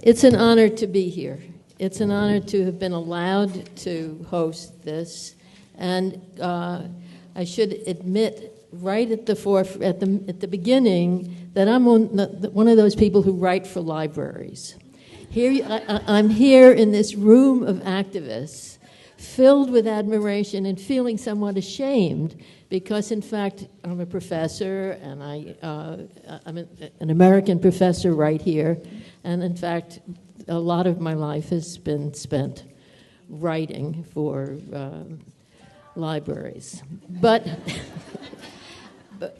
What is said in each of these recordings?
It's an honor to be here. It's an honor to have been allowed to host this, and I should admit right at the beginning that I'm one of those people who write for libraries. I'm here in this room of activists, filled with admiration and feeling somewhat ashamed because, in fact, I'm a professor, and I'm an American professor right here, and in fact, a lot of my life has been spent writing for libraries. But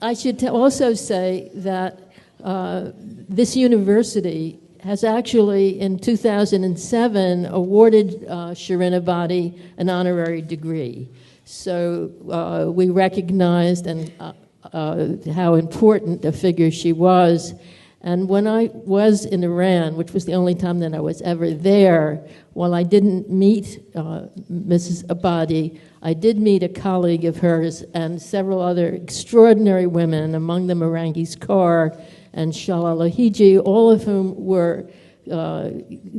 I should also say that this university has actually, in 2007, awarded Shirin Ebadi an honorary degree. So we recognized how important a figure she was. And when I was in Iran, which was the only time that I was ever there, while I didn't meet Mrs. Ebadi, I did meet a colleague of hers and several other extraordinary women, among them Marangis Kaur and Shalala Hiji, all of whom were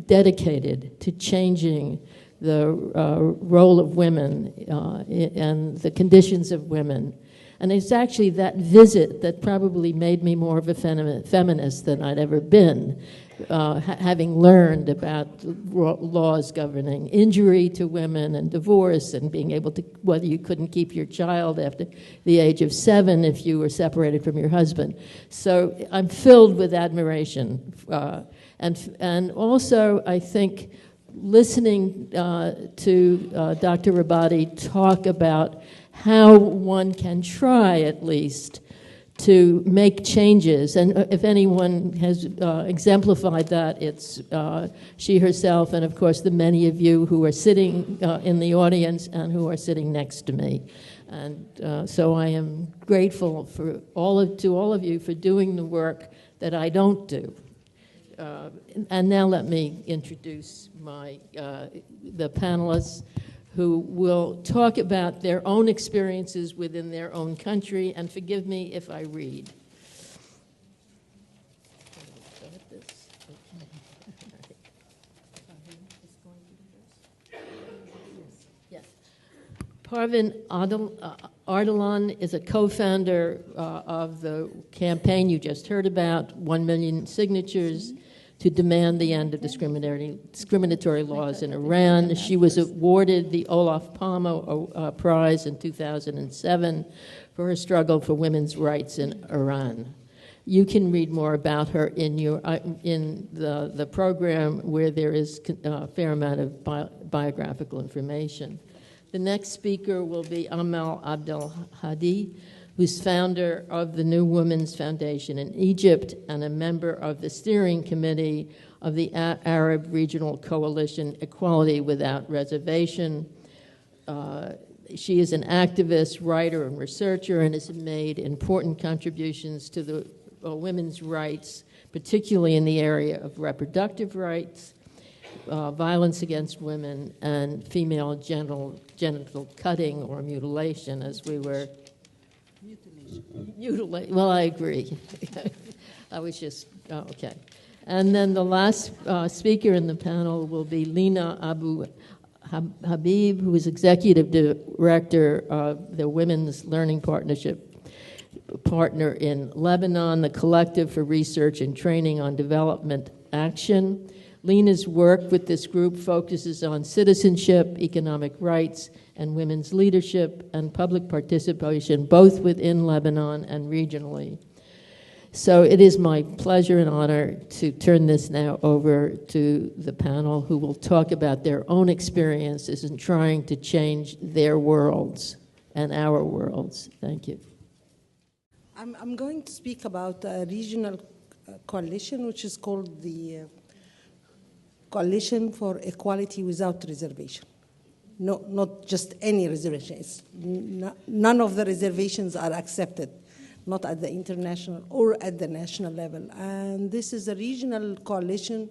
dedicated to changing the role of women and the conditions of women. And it's actually that visit that probably made me more of a feminist than I'd ever been, having learned about laws governing injury to women and divorce and being able to, whether you couldn't keep your child after the age of 7 if you were separated from your husband. So I'm filled with admiration. And also, I think, listening to Dr. Ebadi talk about how one can try, at least, to make changes. And if anyone has exemplified that, it's she herself and, of course, the many of you who are sitting in the audience and who are sitting next to me. And so I am grateful to all of you for doing the work that I don't do. And now let me introduce the panelists who will talk about their own experiences within their own country, and forgive me if I read. Parvin Ardalan is a co-founder of the campaign you just heard about, 1 million signatures to demand the end of discriminatory laws in Iran. She was awarded the Olof Palme Prize in 2007 for her struggle for women's rights in Iran. You can read more about her in the program, where there is a fair amount of biographical information. The next speaker will be Amal Abdel Hadi, who's founder of the New Women's Foundation in Egypt and a member of the steering committee of the Arab Regional Coalition Equality Without Reservation. She is an activist, writer, and researcher, and has made important contributions to the women's rights, particularly in the area of reproductive rights, violence against women, and female genital cutting or mutilation, as we were. Well, I agree. I was just, okay. And then the last speaker in the panel will be Lina Abou Habib, who is executive director of the Women's Learning Partnership partner in Lebanon, the Collective for Research and Training on Development Action. Lina's work with this group focuses on citizenship, economic rights, and women's leadership and public participation, both within Lebanon and regionally. So it is my pleasure and honor to turn this now over to the panel, who will talk about their own experiences in trying to change their worlds and our worlds. Thank you. I'm going to speak about a regional coalition, which is called the Coalition for Equality Without Reservation. No, not just any reservation. None of the reservations are accepted, not at the international or at the national level. And this is a regional coalition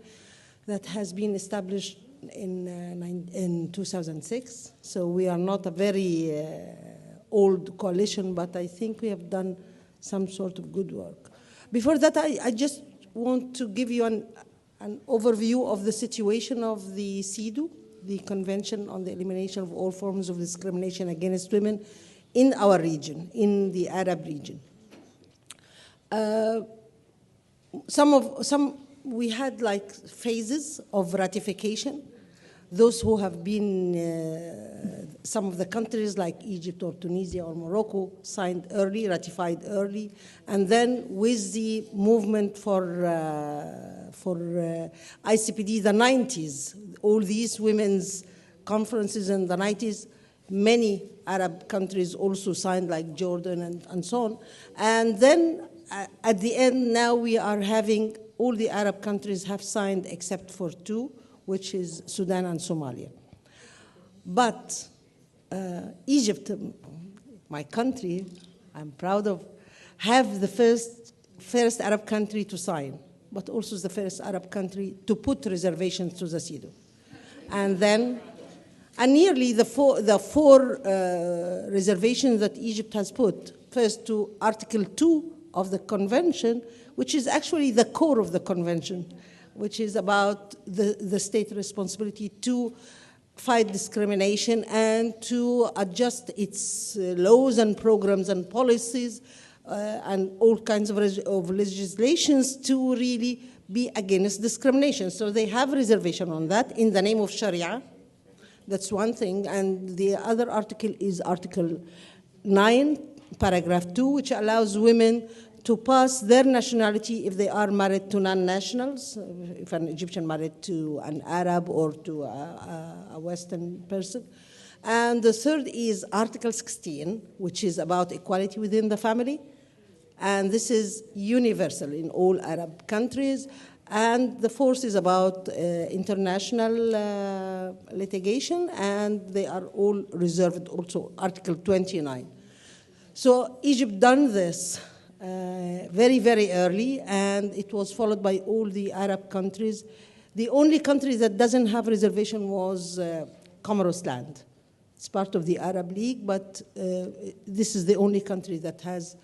that has been established in 2006. So we are not a very old coalition, but I think we have done some sort of good work. Before that, I just want to give you an overview of the situation of the CEDAW, the Convention on the Elimination of All Forms of Discrimination Against Women in our region, in the Arab region. We had like phases of ratification. Those who have been, some of the countries like Egypt or Tunisia or Morocco signed early, ratified early, and then with the movement for ICPD, the 90s, all these women's conferences in the 90s, many Arab countries also signed, like Jordan and so on. And then at the end, now we are having all the Arab countries have signed except for two, which is Sudan and Somalia. But Egypt, my country, I'm proud of, have the first Arab country to sign, but also the first Arab country to put reservations to the CEDAW. And then, and nearly the four reservations that Egypt has put, first to Article 2 of the convention, which is actually the core of the convention, which is about the state responsibility to fight discrimination and to adjust its laws and programs and policies and all kinds of legislations to really be against discrimination. So they have reservation on that in the name of Sharia. That's one thing. And the other article is Article 9, Paragraph 2, which allows women to pass their nationality if they are married to non-nationals, if an Egyptian married to an Arab or to a Western person. And the third is Article 16, which is about equality within the family. And this is universal in all Arab countries. And the fourth is about international litigation, and they are all reserved also, Article 29. So Egypt done this very, very early, and it was followed by all the Arab countries. The only country that doesn't have reservation was Comoros Land. It's part of the Arab League, but this is the only country that has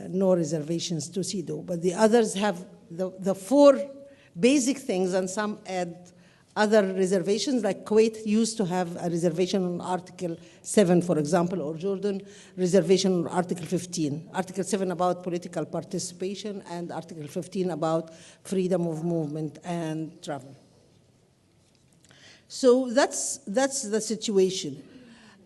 no reservations to CEDAW. But the others have the four basic things, and some add other reservations, like Kuwait used to have a reservation on Article 7, for example, or Jordan, reservation on Article 15. Article 7 about political participation, and Article 15 about freedom of movement and travel. So that's the situation.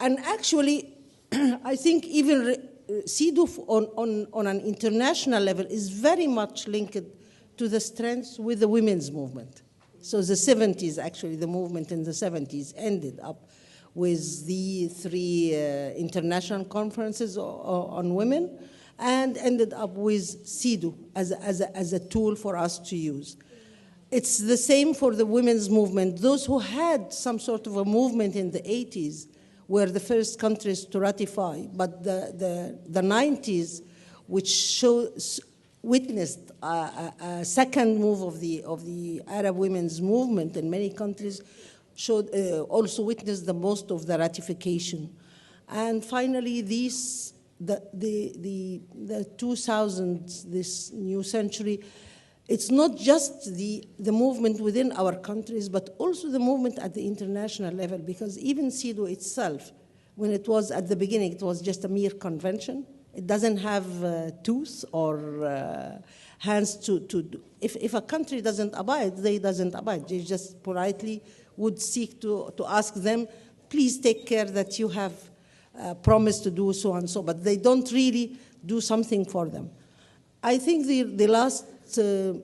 And actually, I think even CEDAW on an international level is very much linked to the strengths with the women's movement. So the 70s, actually, the movement in the 70s ended up with the three international conferences on women, and ended up with CEDAW as a tool for us to use. It's the same for the women's movement. Those who had some sort of a movement in the 80s were the first countries to ratify, but the 90s, which witnessed a second move of the Arab women's movement in many countries, also witnessed the most of the ratification. And finally, the 2000s, this new century, it's not just the movement within our countries, but also the movement at the international level, because even CEDAW itself, when it was at the beginning, it was just a mere convention. It doesn't have tooth or hands to do. If a country doesn't abide, they doesn't abide. They just politely would seek to ask them, please take care that you have promised to do so and so, but they don't really do something for them. I think the last 10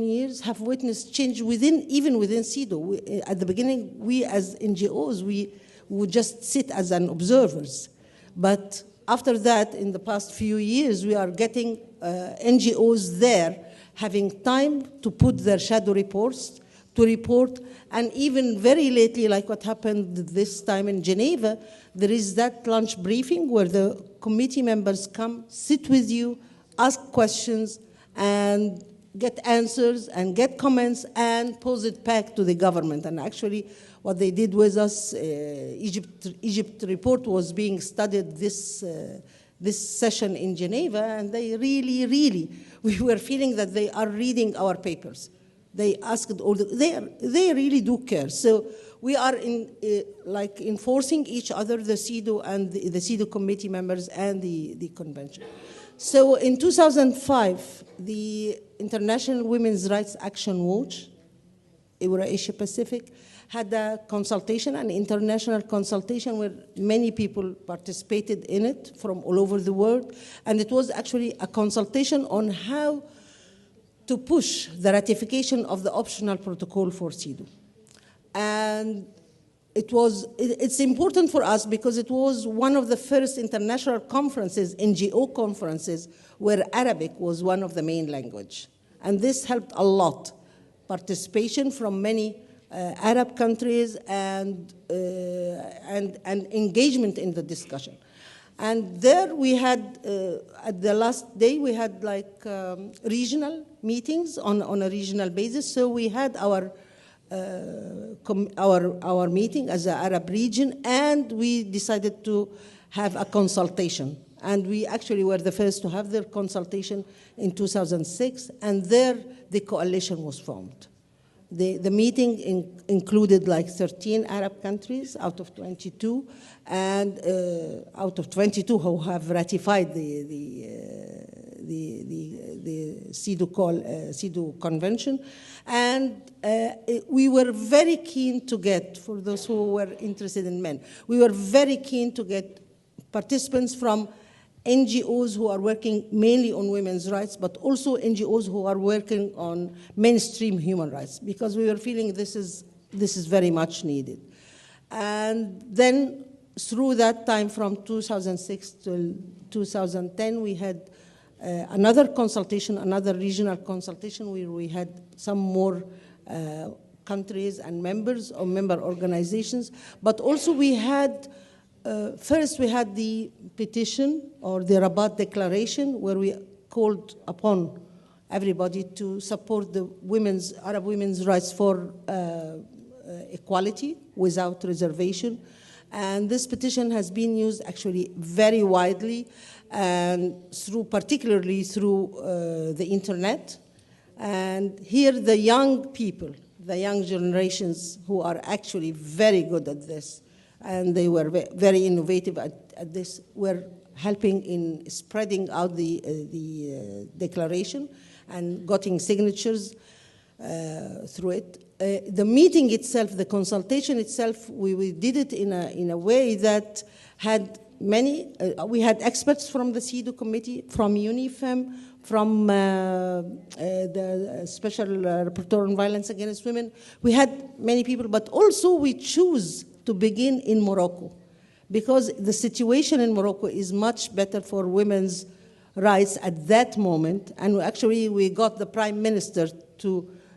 years have witnessed change even within CEDAW. At the beginning, we as NGOs, we would just sit as an observers. But after that, in the past few years, we are getting NGOs there having time to put their shadow reports, to report, and even very lately, like what happened this time in Geneva, there is that lunch briefing where the committee members come, sit with you, ask questions, and get answers, and get comments, and pose it back to the government. And actually, what they did with us, Egypt report was being studied this this session in Geneva, and they really, we were feeling that they are reading our papers. They asked all they really do care. So we are like enforcing each other, the CEDAW and the CEDAW committee members and the convention. So in 2005, the International Women's Rights Action Watch, Asia Pacific, had a consultation, an international consultation where many people participated in it from all over the world. And it was actually a consultation on how to push the ratification of the optional protocol for CEDAW. And it's important for us because it was one of the first international conferences, NGO conferences, where Arabic was one of the main language. And this helped a lot. Participation from many Arab countries and engagement in the discussion. And there we had, at the last day, we had like regional meetings on a regional basis. So we had our meeting as an Arab region, and we decided to have a consultation. And we actually were the first to have their consultation in 2006, and there the coalition was formed. The meeting included like 13 Arab countries out of 22, and out of 22 who have ratified the CEDAW convention. And we were very keen to get, for those who were interested in men, we were very keen to get participants from NGOs who are working mainly on women's rights, but also NGOs who are working on mainstream human rights, because we were feeling this is very much needed. And then through that time, from 2006 to 2010, we had another consultation, another regional consultation, where we had some more countries and members or member organizations, but also we had first, we had the petition or the Rabat Declaration, where we called upon everybody to support the Arab women's rights for equality without reservation. And this petition has been used actually very widely, and particularly through the internet. And here the young people, the young generations who are actually very good at this, and they were very innovative at this, were helping in spreading out the declaration and getting signatures through it. The meeting itself, the consultation itself, we did it in a way that had many, we had experts from the CEDAW committee, from UNIFEM, from the Special Rapporteur on Violence Against Women. We had many people, but also we choose to begin in Morocco, because the situation in Morocco is much better for women's rights at that moment. And actually, we got the Prime Minister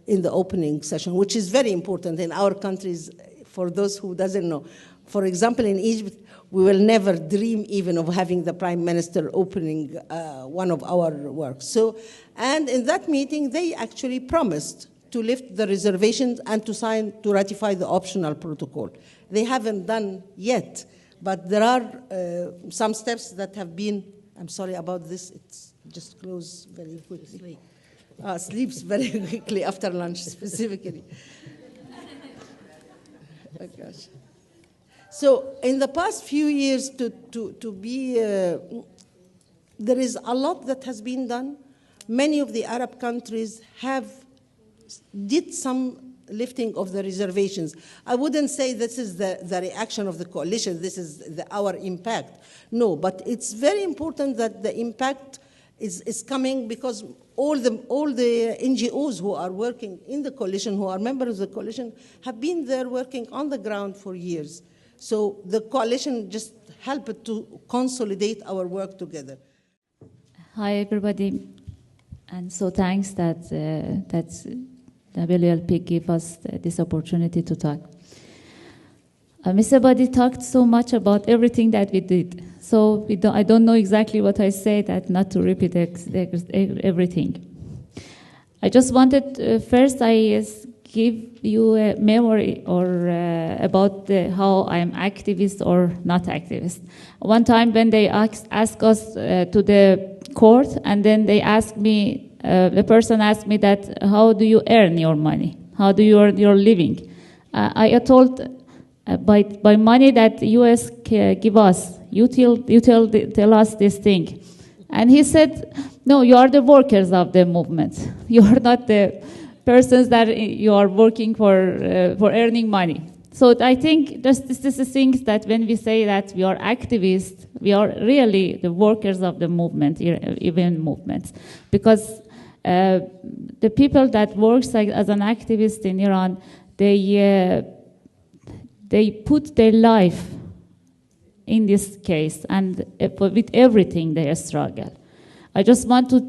in the opening session, which is very important in our countries, for those who doesn't know. For example, in Egypt, we will never dream even of having the Prime Minister opening one of our works. So, and in that meeting, they actually promised to lift the reservations and to ratify the optional protocol. They haven't done yet, but there are some steps that have been, I'm sorry about this, it's just closed very quickly. Sleeps very quickly after lunch, specifically. Oh, gosh. So in the past few years, there is a lot that has been done. Many of the Arab countries did some lifting of the reservations. I wouldn't say this is the reaction of the coalition, this is our impact. No, but it's very important that the impact is coming, because all the NGOs who are working in the coalition, who are members of the coalition, have been there working on the ground for years. So the coalition just helped to consolidate our work together. Hi, everybody. And so thanks that WLP gave us this opportunity to talk. Mr. Badi talked so much about everything that we did. So I don't know exactly what I said, that not to repeat everything. I just wanted, first I give you a memory or about how I'm activist or not activist. One time when they asked us to the court, and then they asked me, the person asked me that, how do you earn your money? How do you earn your living? I told, by money that US give us. You tell us this thing. And he said, no, you are the workers of the movement. You are not the persons that you are working for earning money. So I think this is the things that when we say that we are activists, we are really the workers of the movement, even movements. Because the people that works as an activist in Iran, they put their life in this case, and with everything they struggle. I just want to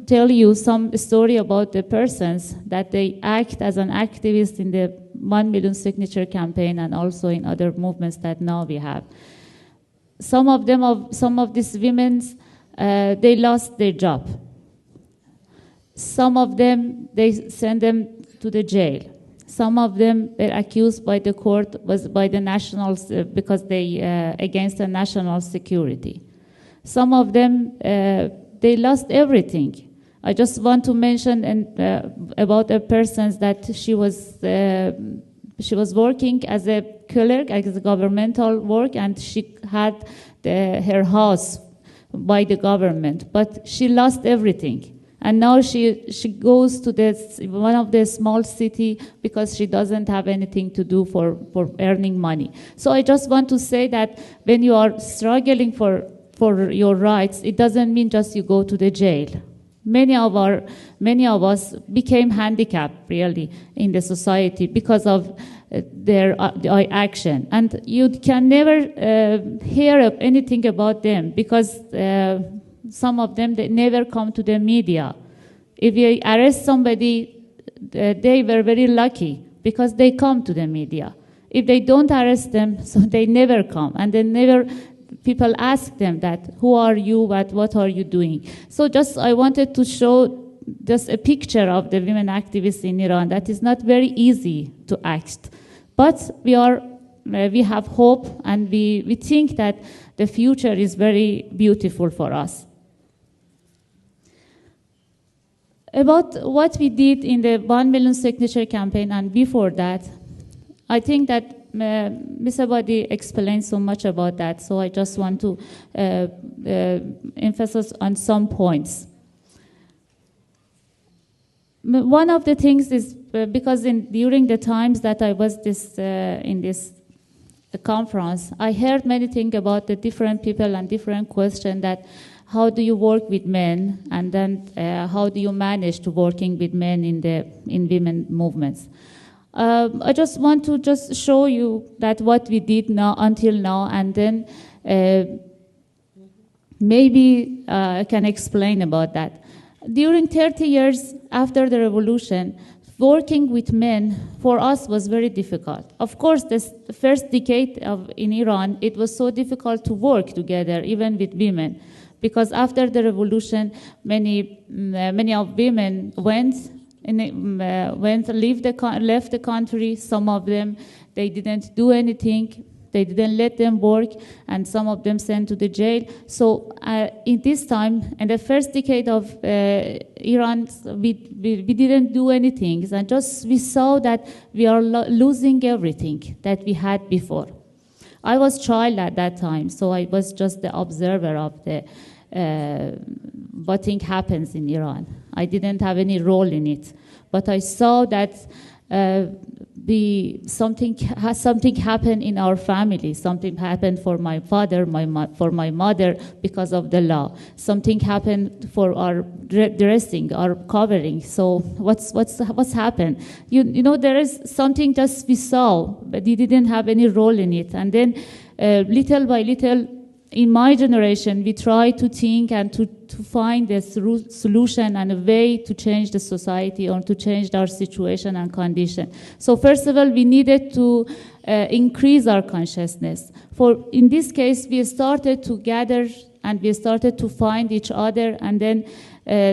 tell you some story about the persons that they act as an activist in the 1 million signature campaign and also in other movements that now we have. Some of these women, they lost their job. Some of them, they send them to the jail. Some of them were accused by the court by the nationals because they against the national security. Some of them, they lost everything. I just want to mention about a person that she was working as a clerk, as a governmental work, and she had her house by the government, but she lost everything. And now she goes to one of the small city because she doesn't have anything to do for earning money. So I just want to say that when you are struggling for your rights, it doesn't mean just you go to the jail. Many of us became handicapped really in the society because of their action, and you can never hear anything about them because some of them, they never come to the media. If you arrest somebody, they were very lucky because they come to the media. If they don't arrest them, so they never come, and they never. People ask them that, who are you, what are you doing? So I wanted to show just a picture of the women activists in Iran that is not very easy to act. But we have hope, and we think that the future is very beautiful for us. About what we did in the 1 million signature campaign and before that, I think that Ms. Abadi explained so much about that, so I just want to emphasize on some points. One of the things is because during the times that I was in this conference, I heard many things about the different people and different questions that how do you work with men, and then how do you manage to working with men in women movements. I just want to show you that what we did until now, and then maybe I can explain about that. During 30 years after the revolution, working with men for us was very difficult. Of course, the first decade in Iran, it was so difficult to work together, even with women, because after the revolution, many of women left the country. Some of them, they didn't do anything. They didn't let them work, and some of them sent to the jail. So in this time, in the first decade of Iran, we didn't do anything, and we saw that we are losing everything that we had before. I was a child at that time, so I was just the observer of what thing happens in Iran. I didn't have any role in it, but I saw that something happened in our family. Something happened for my father, for my mother, because of the law. Something happened for our dressing, our covering. So what's happened? You know, there is something just we saw, but we didn't have any role in it. And then little by little, in my generation, we try to think and to find a solution and a way to change the society or to change our situation and condition. So first of all, we needed to increase our consciousness. In this case, we started to gather and we started to find each other, and then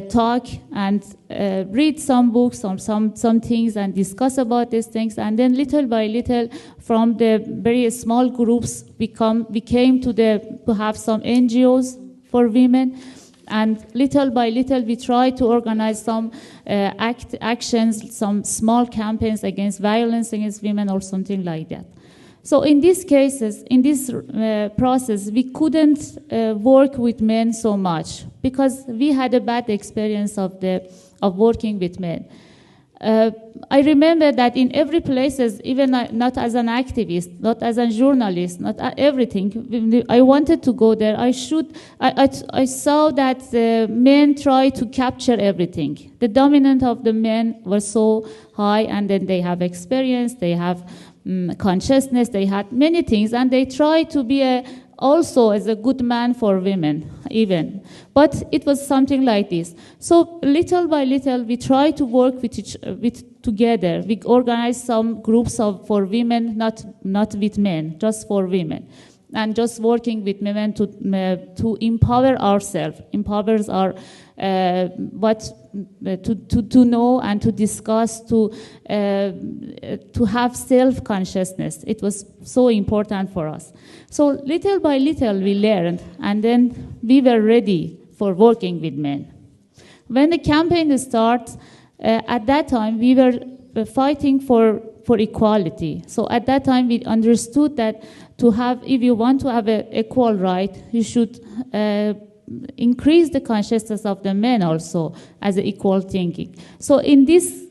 talk and read some books or some things and discuss about these things. And then little by little, from the very small groups, we came to have some NGOs for women. And little by little, we try to organize some actions, some small campaigns against violence against women or something like that. So in these cases, in this process, we couldn't work with men so much because we had a bad experience of working with men. I remember that in every places, even not as an activist, not as a journalist, not everything, I wanted to go there. I saw that the men try to capture everything. The dominant of the men was so high, and then they have experience, they have consciousness, they had many things, and they try to be also as a good man for women, even. But it was something like this. So little by little, we try to work together. We organize some groups for women, not with men, just for women, and just working with women to empower ourselves, empowers our to know and to discuss, to have self-consciousness. It was so important for us. So little by little we learned, and then we were ready for working with men. When the campaign starts, at that time we were fighting for equality. So at that time we understood that if you want to have an equal right, you should increase the consciousness of the men also as equal thinking. So in this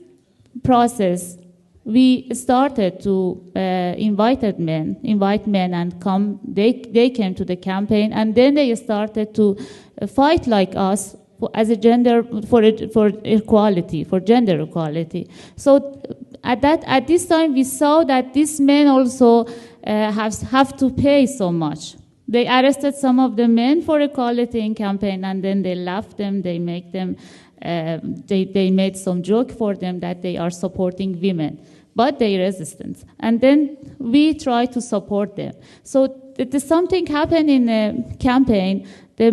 process, we started to invite men and come. They came to the campaign, and then they started to fight like us as a gender for equality, for gender equality. So at this time, we saw that these men also have to pay so much. They arrested some of the men for equality in campaign, and then they left them. They make them. They made some joke for them that they are supporting women, but they resisted. And then we try to support them. So something happened in the campaign. The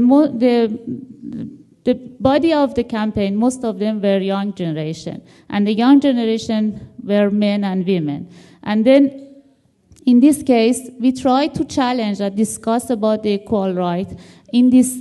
body of the campaign, most of them were young generation, and the young generation were men and women. And then in this case, we try to challenge and discuss about the equal right in these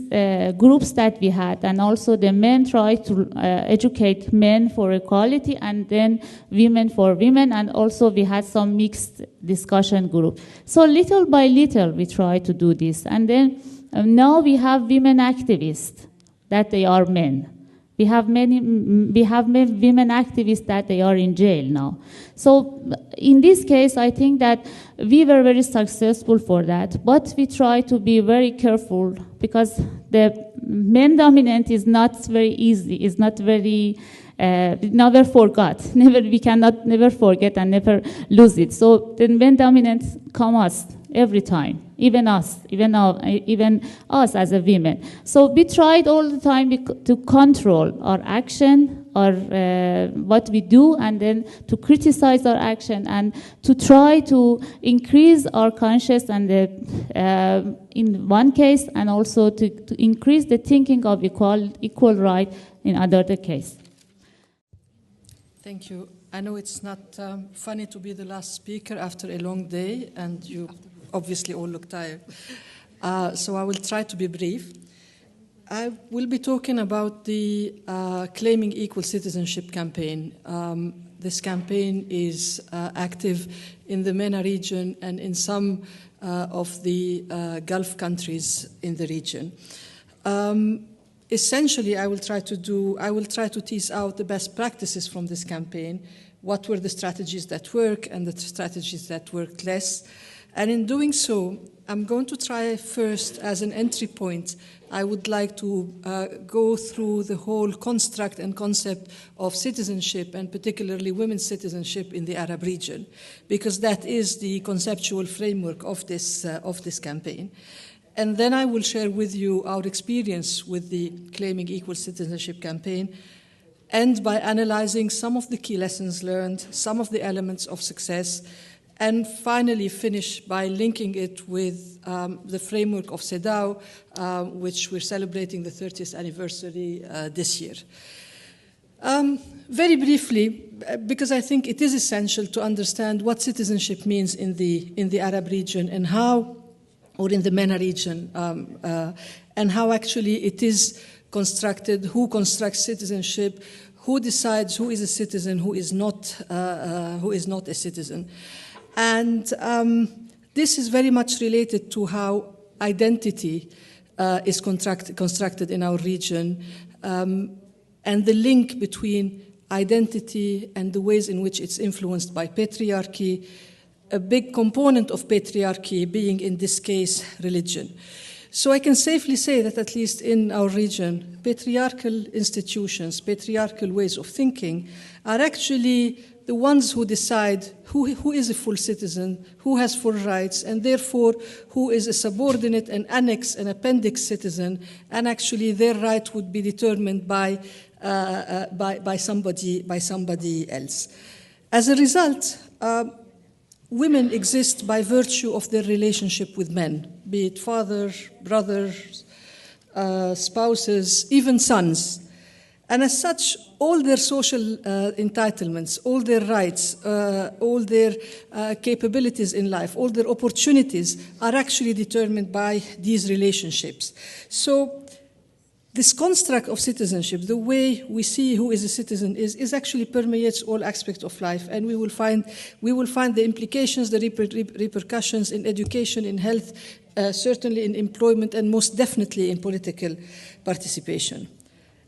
groups that we had, and also the men try to educate men for equality, and then women for women, and also we had some mixed discussion group. So little by little, we try to do this, and then now we have women activists that they are men. We have many women activists that they are in jail now. So in this case, I think that we were very successful for that, but we try to be very careful because the men dominant is not very easy, is not very, never forgot. We cannot never forget and never lose it. So the men dominant come us every time. Even us as a women. So we tried all the time to control our action, or what we do, and then to criticize our action and to try to increase our consciousness and in one case, and also to increase the thinking of equal right in another case. Thank you. I know it's not funny to be the last speaker after a long day, and you obviously all look tired. So I will try to be brief. I will be talking about the Claiming Equal Citizenship campaign. This campaign is active in the MENA region and in some of the Gulf countries in the region. Essentially, I will try to tease out the best practices from this campaign. What were the strategies that work and the strategies that worked less? And in doing so, I'm going to try first, as an entry point, I would like to go through the whole construct and concept of citizenship, and particularly women's citizenship in the Arab region, because that is the conceptual framework of this campaign. And then I will share with you our experience with the Claiming Equal Citizenship campaign, and by analyzing some of the key lessons learned, some of the elements of success, and finally finish by linking it with the framework of CEDAW, which we're celebrating the 30th anniversary this year. Very briefly, because I think it is essential to understand what citizenship means in the Arab region and how, or in the MENA region, and how actually it is constructed, who constructs citizenship, who decides who is a citizen, who is not a citizen. And this is very much related to how identity is constructed in our region, and the link between identity and the ways in which it's influenced by patriarchy, a big component of patriarchy being, in this case, religion. So I can safely say that at least in our region, patriarchal institutions, patriarchal ways of thinking are actually the ones who decide who is a full citizen, who has full rights, and therefore who is a subordinate, an annex, an appendix citizen, and actually their right would be determined by somebody else. As a result, women exist by virtue of their relationship with men, be it fathers, brothers, spouses, even sons. And as such, all their social entitlements, all their rights, all their capabilities in life, all their opportunities are actually determined by these relationships. So this construct of citizenship, the way we see who is a citizen is actually permeates all aspects of life, and we will find the implications, the repercussions in education, in health, certainly in employment, and most definitely in political participation.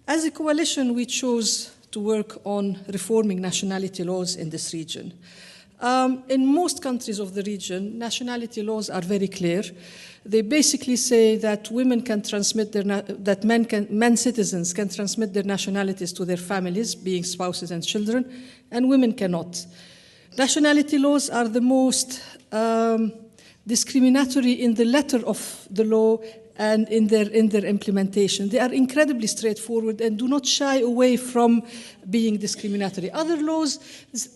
As a coalition, we chose to work on reforming nationality laws in this region. In most countries of the region, nationality laws are very clear. They basically say that women can transmit men citizens can transmit their nationalities to their families, being spouses and children, and women cannot. Nationality laws are the most discriminatory in the letter of the law and in their implementation. They are incredibly straightforward and do not shy away from being discriminatory. Other laws,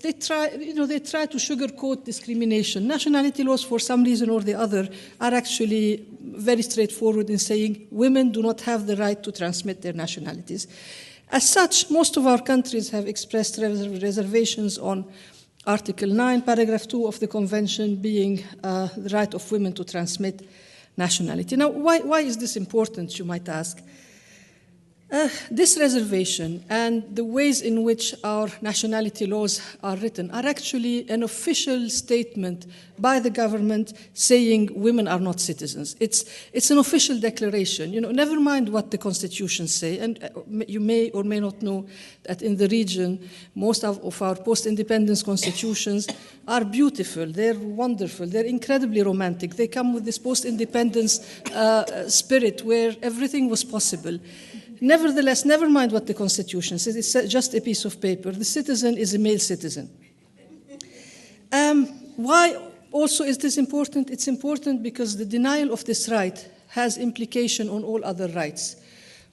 they try to sugarcoat discrimination. Nationality laws, for some reason or the other, are actually very straightforward in saying women do not have the right to transmit their nationalities. As such, most of our countries have expressed reservations on Article 9, Paragraph 2 of the Convention, being the right of women to transmit nationality. Now, why is this important, you might ask? This reservation and the ways in which our nationality laws are written are actually an official statement by the government saying women are not citizens. It's an official declaration. Never mind what the constitutions say, and you may or may not know that in the region, most of our post-independence constitutions are beautiful, they're wonderful, they're incredibly romantic. They come with this post-independence spirit where everything was possible. Nevertheless, never mind what the Constitution says, it's just a piece of paper. The citizen is a male citizen. Why also is this important? It's important because the denial of this right has implication on all other rights,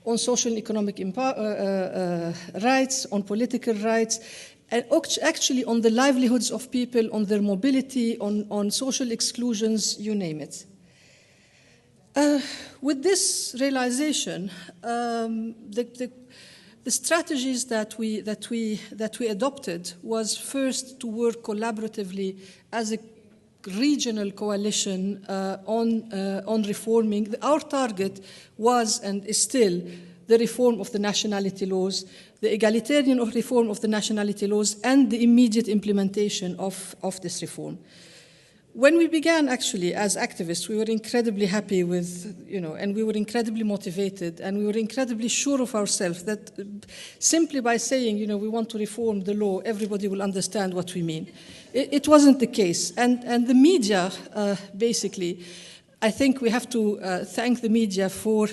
on social and economic rights, on political rights, and actually on the livelihoods of people, on their mobility, on social exclusions, you name it. With this realization, the strategies that we adopted was first to work collaboratively as a regional coalition on reforming. Our target was and is still the reform of the nationality laws, the egalitarian reform of the nationality laws, and the immediate implementation of this reform. When we began, actually, as activists, we were incredibly happy with, and we were incredibly motivated, and we were incredibly sure of ourselves that simply by saying, we want to reform the law, everybody will understand what we mean. It wasn't the case. And the media, basically, I think we have to thank the media for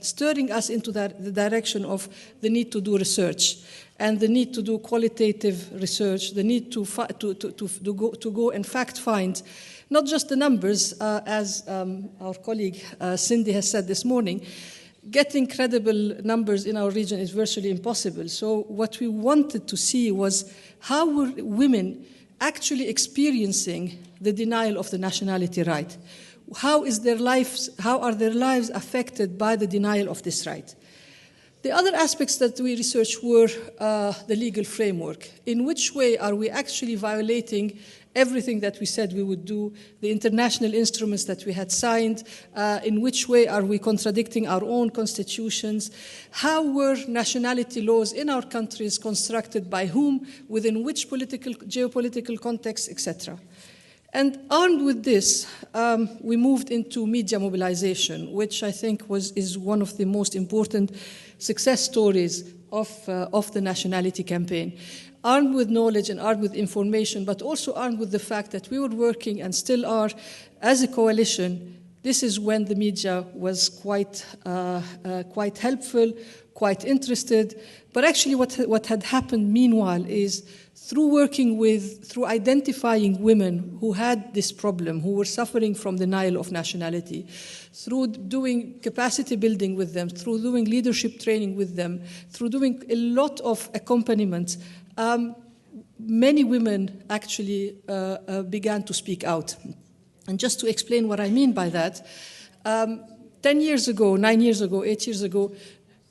stirring us into the direction of the need to do research and the need to do qualitative research, the need to go and fact-find not just the numbers, as our colleague Cindy has said this morning. Getting credible numbers in our region is virtually impossible. So what we wanted to see was how were women actually experiencing the denial of the nationality right. How are their lives affected by the denial of this right? The other aspects that we researched were the legal framework. In which way are we actually violating everything that we said we would do, the international instruments that we had signed? In which way are we contradicting our own constitutions? How were nationality laws in our countries constructed, by whom, within which geopolitical context, etc.? And armed with this, we moved into media mobilization, which I think is one of the most important success stories of the Nationality Campaign. Armed with knowledge and armed with information, but also armed with the fact that we were working and still are as a coalition. This is when the media was quite helpful, quite interested. But actually what had happened meanwhile is through identifying women who had this problem, who were suffering from denial of nationality, through doing capacity building with them, through doing leadership training with them, through doing a lot of accompaniment, many women actually began to speak out. And just to explain what I mean by that, 10 years ago, 9 years ago, 8 years ago,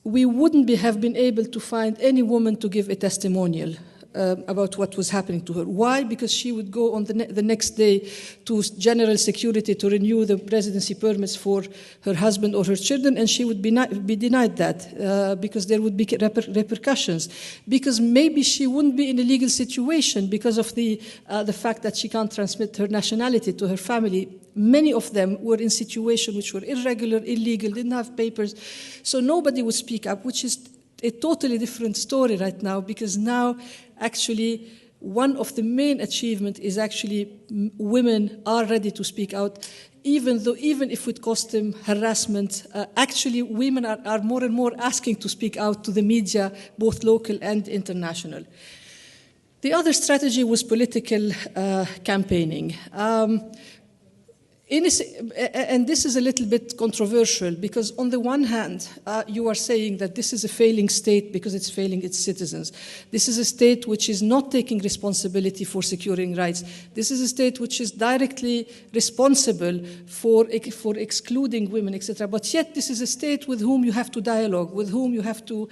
we wouldn't have been able to find any woman to give a testimonial about what was happening to her. Why? Because she would go on the next day to General Security to renew the residency permits for her husband or her children, and she would be denied that because there would be repercussions. Because maybe she wouldn't be in a legal situation because of the fact that she can't transmit her nationality to her family. Many of them were in situations which were irregular, illegal, didn't have papers, so nobody would speak up, which is a totally different story right now, because now actually one of the main achievements is actually women are ready to speak out, even if it costs them harassment. Actually, women are more and more asking to speak out to the media, both local and international. The other strategy was political campaigning. And this is a little bit controversial, because on the one hand, you are saying that this is a failing state because it's failing its citizens. This is a state which is not taking responsibility for securing rights. This is a state which is directly responsible for excluding women, etc. But yet this is a state with whom you have to dialogue, with whom you have to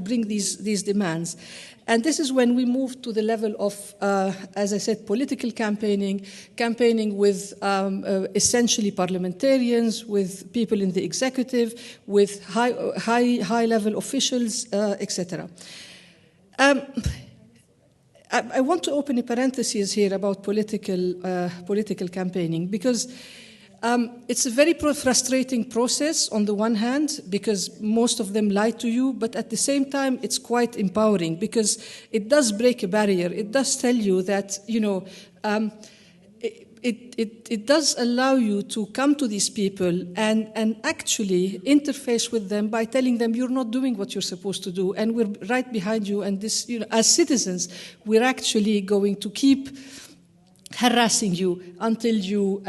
bring these demands. And this is when we moved to the level of, as I said, political campaigning with essentially parliamentarians, with people in the executive, with high-level officials, etc. I want to open a parenthesis here about political campaigning, because it's a very frustrating process on the one hand, because most of them lie to you, but at the same time, it's quite empowering, because it does break a barrier. It does tell you that, it does allow you to come to these people and actually interface with them by telling them you're not doing what you're supposed to do, and we're right behind you, and this, as citizens, we're actually going to keep harassing you until you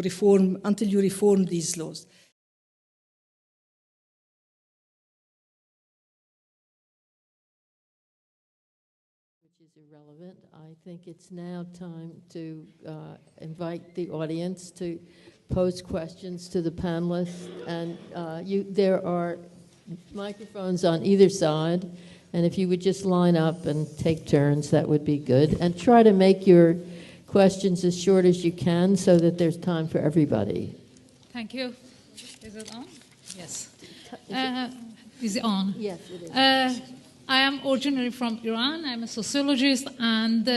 reform these laws. Which is irrelevant. I think it's now time to invite the audience to pose questions to the panelists, and there are microphones on either side. And if you would just line up and take turns, that would be good. And try to make your questions as short as you can so that there's time for everybody. Thank you. Is it on? Yes. Is it on? Yes, it is. I am originally from Iran. I'm a sociologist, and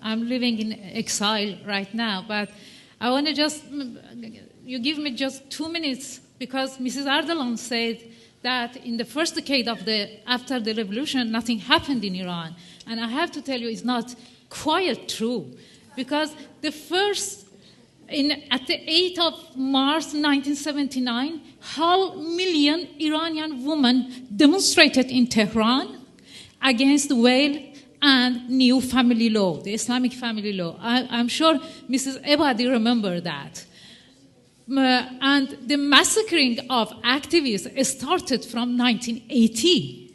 I'm living in exile right now. But I want to you give me just 2 minutes, because Mrs. Ardalan said that in the first decade after the revolution, nothing happened in Iran. And I have to tell you, it's not quite true, because at the 8th of March 1979, 500,000 Iranian women demonstrated in Tehran against the Whale and new family law, the Islamic family law. I'm sure Mrs. Abou Hadi remember that. And the massacring of activists started from 1980.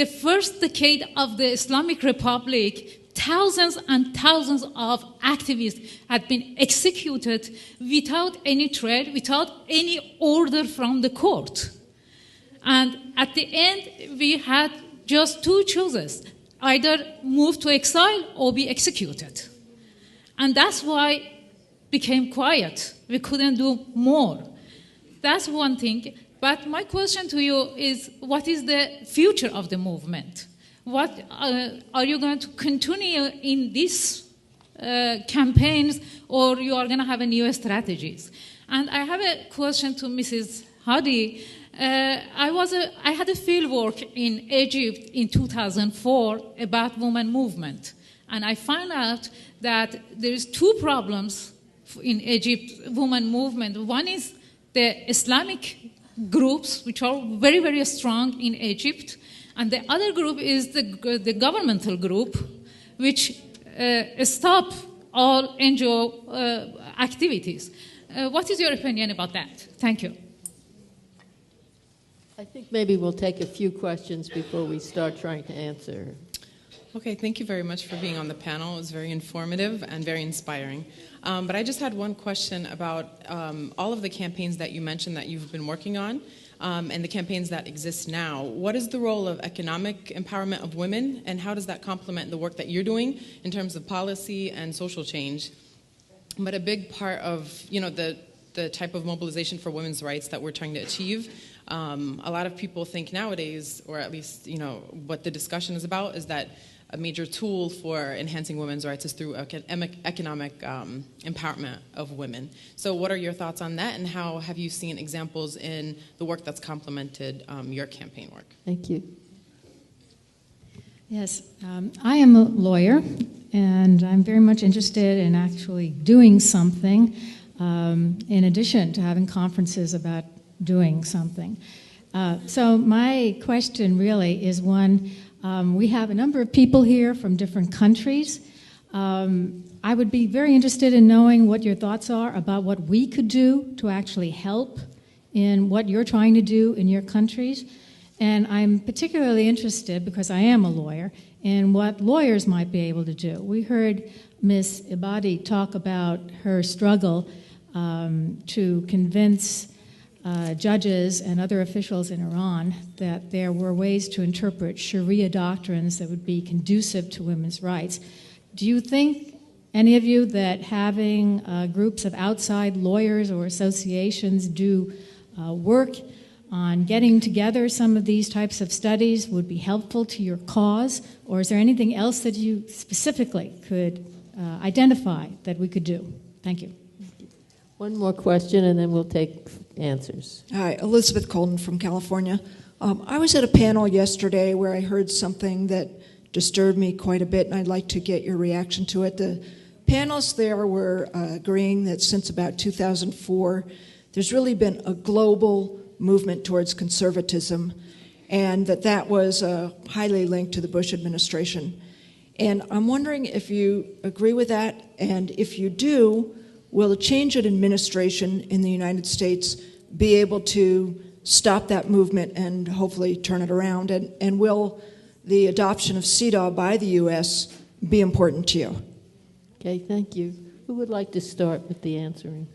the first decade of the Islamic Republic, thousands and thousands of activists had been executed without any trial, without any order from the court. And at the end, we had just two choices: either move to exile or be executed. And that's why it became quiet. We couldn't do more. That's one thing. But my question to you is, what is the future of the movement? What are you going to continue in these campaigns, or you are going to have a new strategies? And I have a question to Mrs. Hadi. I had a field work in Egypt in 2004 about women movement, and I found out that there is two problems in Egypt women movement. One is the Islamic groups, which are very, very strong in Egypt, and the other group is the governmental group, which stop all NGO activities. What is your opinion about that? Thank you. I think maybe we'll take a few questions before we start trying to answer. Okay, thank you very much for being on the panel. It was very informative and very inspiring. But I just had one question about all of the campaigns that you mentioned that you've been working on and the campaigns that exist now. What is the role of economic empowerment of women, and how does that complement the work that you're doing in terms of policy and social change? But a big part of the type of mobilization for women's rights that we're trying to achieve, a lot of people think nowadays, or at least what the discussion is about, is that a major tool for enhancing women's rights is through economic empowerment of women. So what are your thoughts on that, and how have you seen examples in the work that's complemented your campaign work? Thank you. Yes, I am a lawyer, and I'm very much interested in actually doing something in addition to having conferences about doing something. So my question really is one, we have a number of people here from different countries. I would be very interested in knowing what your thoughts are about what we could do to actually help in what you're trying to do in your countries. And I'm particularly interested, because I am a lawyer, in what lawyers might be able to do. We heard Ms. Abadi talk about her struggle to convince judges and other officials in Iran that there were ways to interpret Sharia doctrines that would be conducive to women's rights. Do you think, any of you, that having groups of outside lawyers or associations do work on getting together some of these types of studies would be helpful to your cause? Or is there anything else that you specifically could identify that we could do? Thank you. One more question, and then we'll take answers. Hi, Elizabeth Colden from California. I was at a panel yesterday where I heard something that disturbed me quite a bit, and I'd like to get your reaction to it. The panelists there were agreeing that since about 2004, there's really been a global movement towards conservatism, and that was highly linked to the Bush administration. And I'm wondering if you agree with that, and if you do, will a change in administration in the United States be able to stop that movement and hopefully turn it around? And will the adoption of CEDAW by the U.S. be important to you? Okay, thank you. Who would like to start with the answering?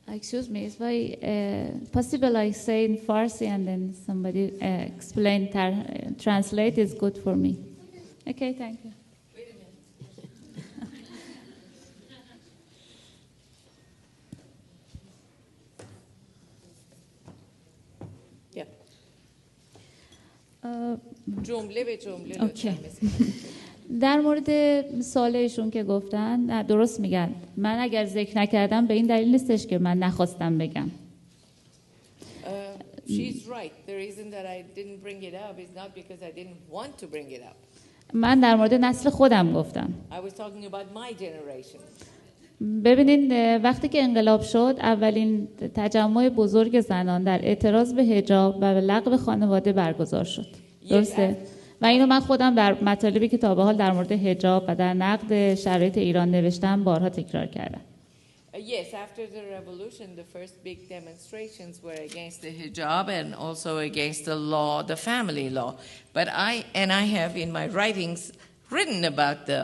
Excuse me, is it possible I say in Farsi and then somebody explain, translate is good for me. Okay, thank you. Wait a minute. Yeah. جمله به جمله لطفاً در مورد سوال ایشون که گفتن درست میگن. من اگر ذکر نکردم به این دلیل نیستش که من نخواستم بگم. She's right. The reason that I didn't bring it up is not because I didn't want to bring it up. من در مورد نسل خودم گفتم. I was talking about my generation. ببینین وقتی که انقلاب شد اولین تجمع بزرگ زنان در اعتراض به حجاب و به لغو خانواده برگزار شد. درسته؟ و اینو من خودم در مطالبی که تا به حال در مورد حجاب و در نقد شرایط ایران نوشتم بارها تکرار کردم. Yes, after the revolution, the first big demonstrations were against the hijab and also against the law, the family law. But I have in my writings written about the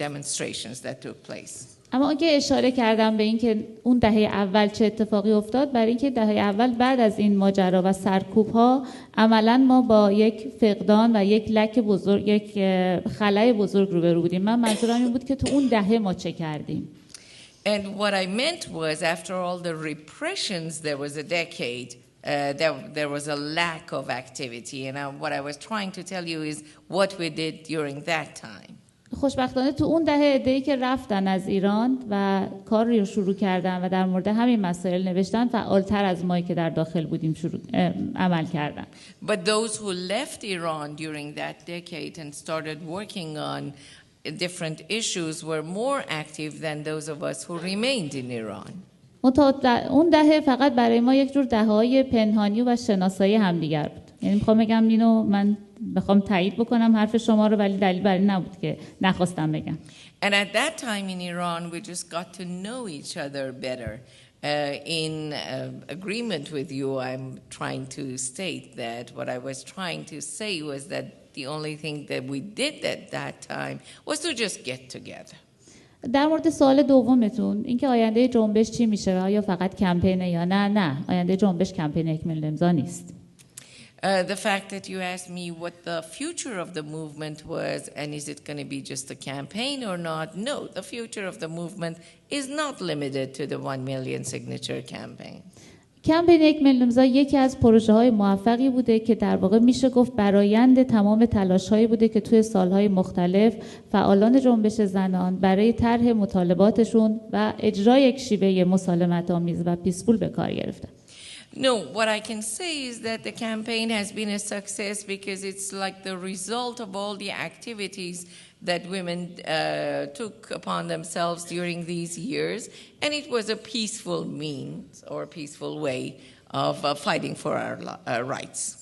demonstrations that took place. اما اگه اشاره کردم به اینکه اون دهه اول چه اتفاقی افتاد، برای اینکه دهه اول بعد از این ماجرا و سرکوب‌ها عملاً ما با یک فقدان و یک لک بزرگ، یک خلأ بزرگ روبرو بودیم. من منظورم این بود که تو اون دهه ما چه کردیم. And what I meant was, after all the repressions, there was a decade, there was a lack of activity. And what I was trying to tell you is what we did during that time. خوشبختانه تو اون دهه عده‌ای که رفتن از ایران و کار رو شروع کردن و در مورد همین مسائل نوشتن، فعالتر از مایی که در داخل بودیم عمل کردن. But those who left Iran during that decade and started working on different issues were more active than those of us who remained in Iran. اون دهه فقط برای ما یک جور دهه‌های پنهانی و شناسایی همدیگر بود. یعنی میخوام بگم اینو من بخوام تایید بکنم حرف شما رو، ولی دلیل بر این نبود که نخواستم بگم. And at that time in Iran we just got to know each other better. In agreement with you, I'm trying to state that what I was trying to say was that the only thing that we did at that time was to just get together. در مورد سوال دومتون، اینکه آینده جنبش چی میشه و آیا فقط کمپینه یا نه، آینده جنبش کمپین یک میلیون امضا نیست. The fact that you asked me what the future of the movement was and is it going to be just a campaign or not? No, the future of the movement is not limited to the 1 million signature campaign. کمپین یک میلیون امضا یکی از پروژه‌های موفقی بوده که در واقع میشه گفت برآیند تمام تلاش‌هایی بوده که توی سال‌های مختلف فعالان جنبش زنان برای طرح مطالباتشون و اجرای یک شیوه مسالمت‌آمیز و پیسفول به کار گرفتن. No, what I can say is that the campaign has been a success because it's like the result of all the activities that women took upon themselves during these years, and it was a peaceful means or a peaceful way of fighting for our rights.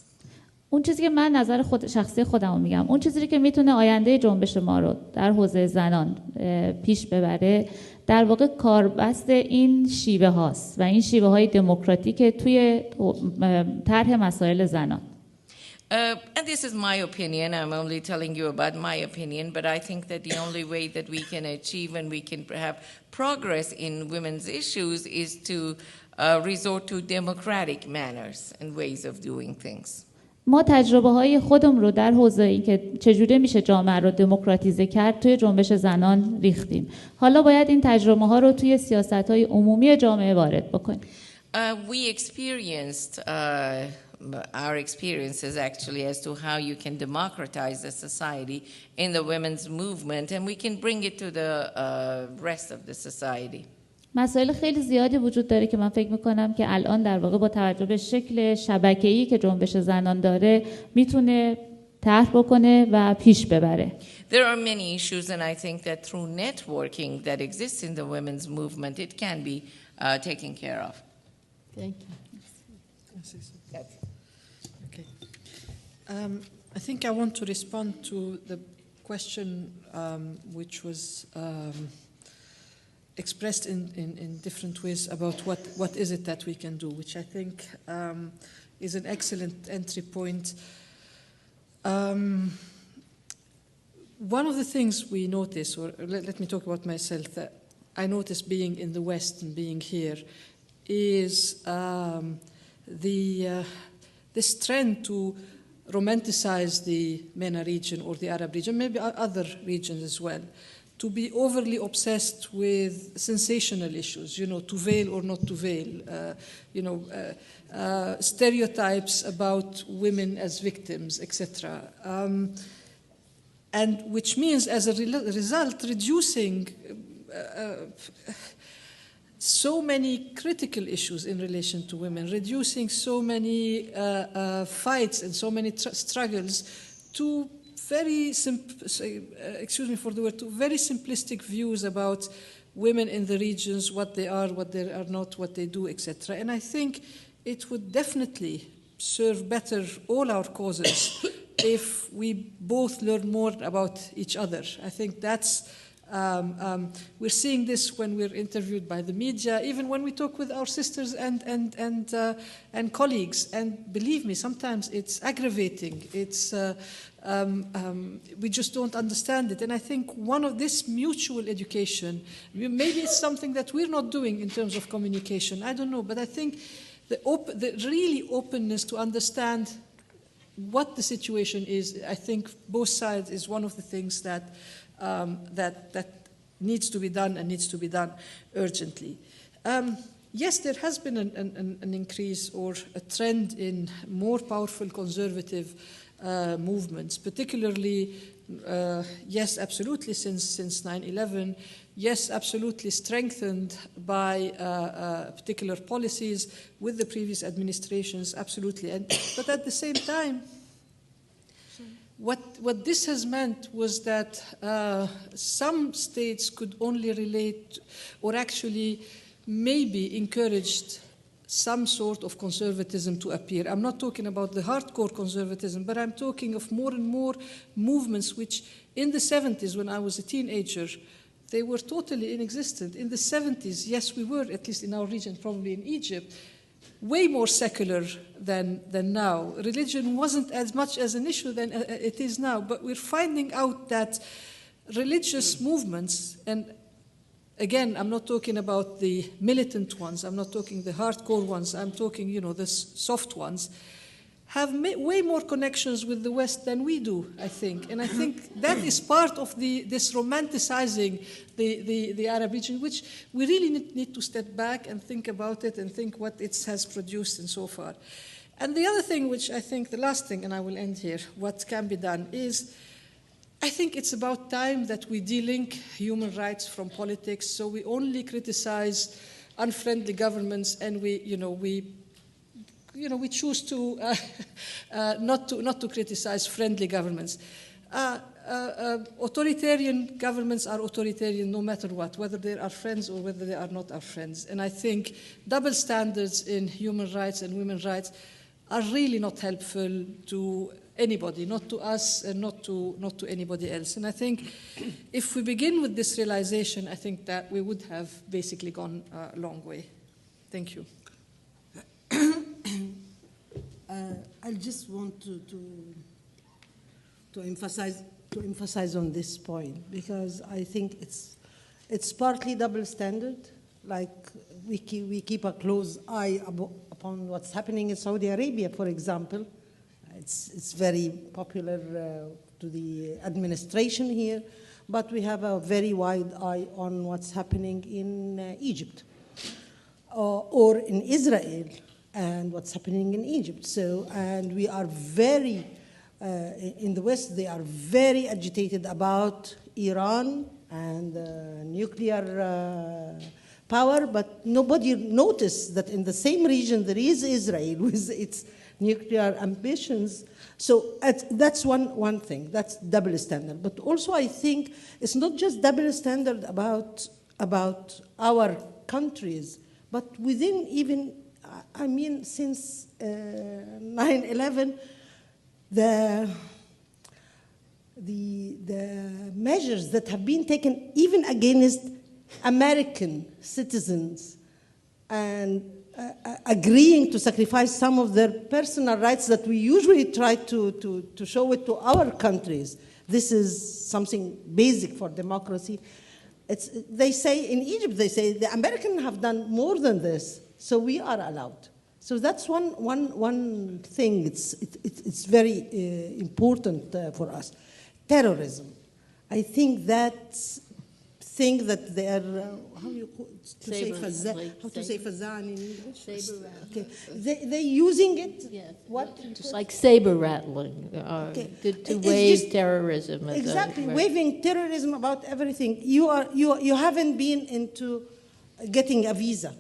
اون چیزی که من نظر شخصی خودمو میگم، اون چیزی که میتونه آینده جنبش ما رو در حوزه زنان پیش ببره، در واقع کاربست این شیوه هاست و این شیوه های دموکراتیک توی طرح مسائل زنان. And this is my opinion. I'm only telling you about my opinion, but I think that the only way that we can achieve and we can have progress in women's issues is to resort to democratic manners and ways of doing things. ما تجربه های خودم رو در حوزه این که چجوری میشه جامعه رو دموکراتیزه کرد توی جنبش زنان ریختیم. حالا باید این تجربه ها رو توی سیاست های عمومی جامعه وارد بکنیم. We experienced our experiences actually as to how you can democratize the society in the women's movement, and we can bring it to the rest of the society. مسائل خیلی زیادی وجود داره که من فکر میکنم که الان در واقع با توجه به شکل شبکه‌ای که جنبش زنان داره میتونه طرح بکنه و پیش ببره. There are many issues and I think that through networking that exists in the women's movement it can be taken care of. Thank you. Okay. I think I want to respond to the question which was expressed in different ways about what is it that we can do, which I think is an excellent entry point. One of the things we notice, or let me talk about myself, that I notice being in the West and being here, is this trend to romanticize the MENA region or the Arab region, maybe other regions as well, to be overly obsessed with sensational issues, to veil or not to veil, stereotypes about women as victims, etc. And which means, as a result, reducing so many critical issues in relation to women, reducing so many fights and so many struggles to very simplistic views about women in the regions, what they are, what they are not, what they do, etc. And I think it would definitely serve better all our causes if we both learn more about each other. I think that's We're seeing this when we're interviewed by the media, even when we talk with our sisters and colleagues. And believe me, sometimes it's aggravating. It's we just don't understand it. And I think one of this mutual education, maybe it's something that we're not doing in terms of communication. I don't know, but I think the really openness to understand what the situation is, I think both sides is one of the things that needs to be done and needs to be done urgently. Yes, there has been an increase or a trend in more powerful conservative movements, particularly, yes, absolutely, since 9/11. Yes, absolutely strengthened by particular policies with the previous administrations, absolutely. But at the same time, what this has meant was that some states could only relate or actually maybe encouraged some sort of conservatism to appear. I'm not talking about the hardcore conservatism, but I'm talking of more and more movements which in the 70s, when I was a teenager, they were totally inexistent. In the 70s, yes, we were, at least in our region, probably in Egypt, way more secular than now. Religion wasn't as much as an issue than it is now, but we're finding out that religious movements, and again, I'm not talking about the militant ones, I'm not talking the hardcore ones, I'm talking, the soft ones, have way more connections with the West than we do, I think. And I think that is part of this romanticizing the Arab region, which we really need to step back and think about it and think what it has produced and so far. And the other thing, which I think, the last thing, and I will end here, what can be done is, I think it's about time that we delink human rights from politics, so we only criticize unfriendly governments and we choose to not to criticize friendly governments. Authoritarian governments are authoritarian no matter what, whether they are friends or whether they are not our friends. And I think double standards in human rights and women's rights are really not helpful to anybody, not to us and not to anybody else. And I think if we begin with this realization, I think that we would have basically gone a long way. Thank you. I just want to emphasize on this point, because I think it's partly double standard. Like we keep a close eye upon what's happening in Saudi Arabia, for example. It's very popular to the administration here, but we have a very wide eye on what's happening in Egypt or in Israel and what's happening in Egypt. So, and we are very, in the West, they are very agitated about Iran and nuclear power, but nobody noticed that in the same region there is Israel with its nuclear ambitions. So that's one thing, that's double standard. But also I think it's not just double standard about our countries, but within even, I mean, since 9/11, the measures that have been taken even against American citizens and agreeing to sacrifice some of their personal rights that we usually try to show it to our countries. This is something basic for democracy. They say in Egypt, they say the Americans have done more than this, so we are allowed. So that's one thing. It's very important for us. Terrorism. I think that's thing that they are how to say fazan in English? Saber okay. They're using it. Yes. What? Just like saber rattling, to wave terrorism. Exactly, waving terrorism about everything. You haven't been into getting a visa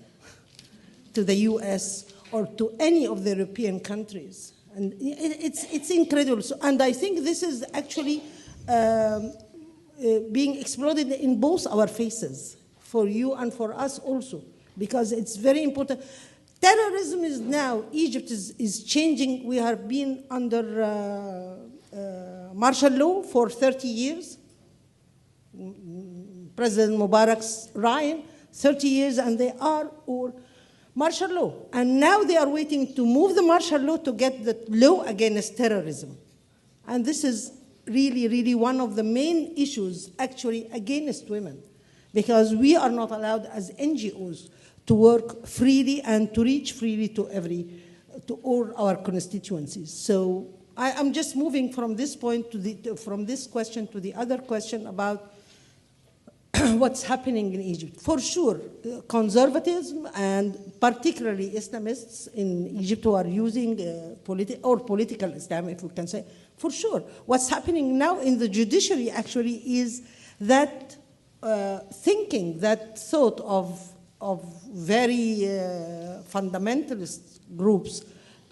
to the U.S. or to any of the European countries, and it's incredible. So, and I think this is actually being exploded in both our faces, for you and for us also, because it's very important. Terrorism is now, Egypt is changing. We have been under martial law for 30 years, President Mubarak's reign, 30 years, and they are all martial law. And now they are waiting to move the martial law to get the law against terrorism. And this is really, really one of the main issues actually against women, because we are not allowed as NGOs to work freely and to reach freely to all our constituencies. So I'm just moving from this point from this question to the other question about what's happening in Egypt. For sure, conservatism and particularly Islamists in Egypt who are using political Islam, if we can say, for sure. What's happening now in the judiciary actually is that thinking, that thought of very fundamentalist groups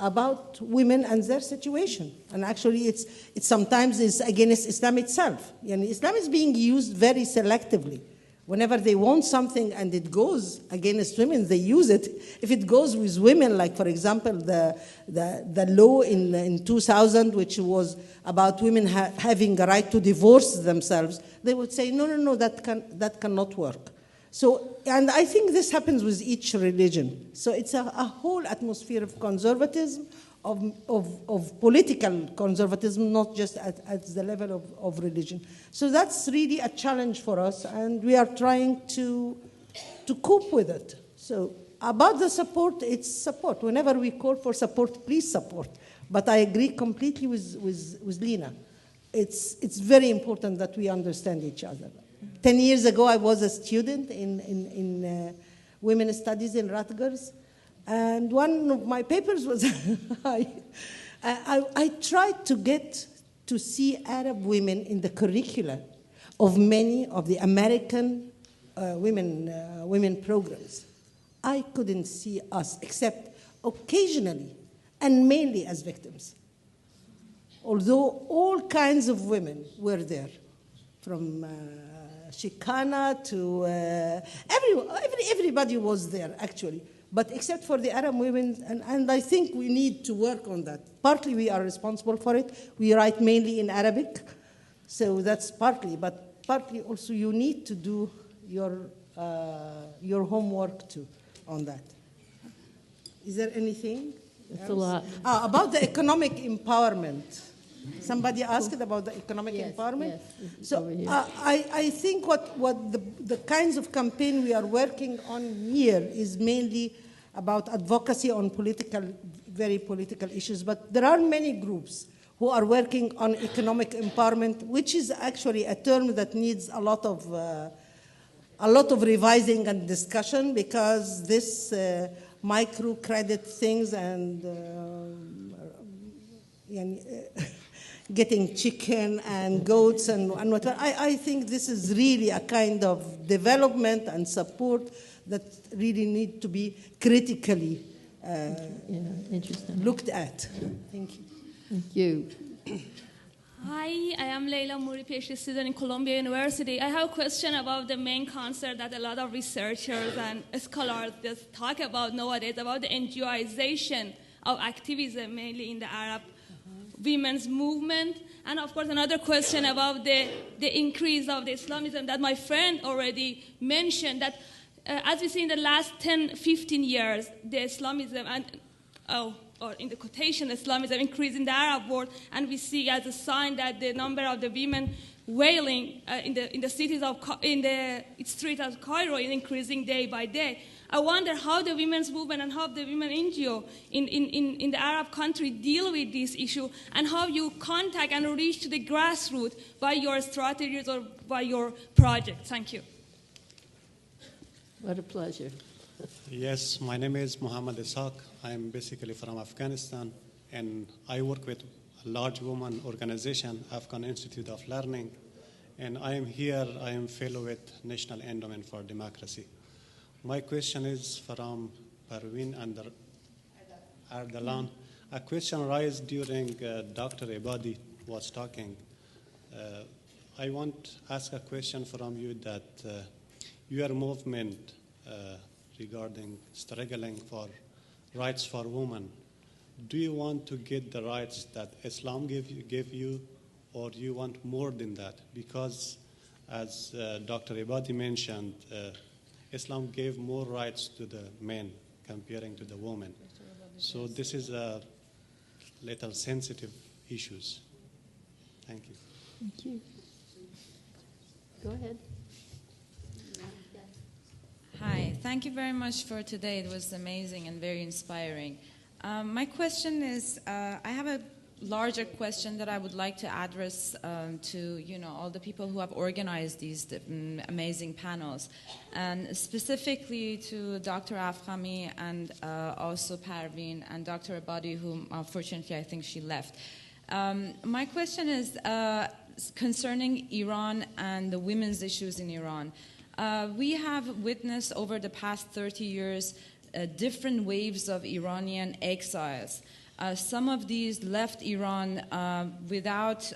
about women and their situation. And actually it sometimes is against Islam itself. Islam is being used very selectively. Whenever they want something and it goes against women, they use it. If it goes with women, like for example, the law in 2000, which was about women having a right to divorce themselves, they would say, no, that cannot work. So, and I think this happens with each religion. So it's a whole atmosphere of conservatism, of political conservatism, not just at the level of religion. So that's really a challenge for us, and we are trying to cope with it. So about the support, it's support. Whenever we call for support, please support. But I agree completely with Lina. It's very important that we understand each other. 10 years ago, I was a student in women's studies in Rutgers, and one of my papers was I tried to get to see Arab women in the curricula of many of the American women programs. I couldn't see us except occasionally and mainly as victims. Although all kinds of women were there, from Shikana to everybody was there actually, but except for the Arab women, and I think we need to work on that. Partly we are responsible for it. We write mainly in Arabic, so that's partly, but partly also you need to do your homework too on that. Is there anything? It's a lot. About the economic empowerment. Somebody asked about the economic empowerment. Yes, so I think what the kinds of campaign we are working on here is mainly about advocacy on very political issues. But there are many groups who are working on economic empowerment, which is actually a term that needs a lot of revising and discussion, because this microcredit things and getting chicken and goats and whatever. I think this is really a kind of development and support that really need to be critically looked at. Thank you. Thank you. Hi, I am Leila Mouri, PhD student in Columbia University. I have a question about the main concern that a lot of researchers and scholars just talk about nowadays, about the NGOization of activism, mainly in the Arab women's movement. And of course, another question about the increase of the Islamism that my friend already mentioned, that as we see in the last 10, 15 years, the Islamism, or in the quotation, Islamism increased in the Arab world, and we see as a sign that the number of the women wailing in the streets of Cairo is increasing day by day. I wonder how the women's movement and how the women NGO in the Arab country deal with this issue, and how you contact and reach to the grassroots by your strategies or by your projects. Thank you. What a pleasure. Yes, my name is Muhammad Ishaq. I'm basically from Afghanistan, and I work with a large women organization, Afghan Institute of Learning, and I am here, I am fellow with National Endowment for Democracy. My question is from Parvin Ardalan. A question arose during Dr. Ebadi was talking. I want to ask a question from you that your movement regarding struggling for rights for women, do you want to get the rights that Islam gave you, or do you want more than that? Because as Dr. Abadi mentioned, Islam gave more rights to the men comparing to the women. So this is a little sensitive issues. Thank you. Thank you. Go ahead. Hi, thank you very much for today. It was amazing and very inspiring. My question is, I have a larger question that I would like to address to all the people who have organized these amazing panels, and specifically to Dr. Afkhami and also Parvin and Dr. Abadi, whom unfortunately I think she left. My question is concerning Iran and the women's issues in Iran. We have witnessed over the past 30 years different waves of Iranian exiles. Some of these left Iran without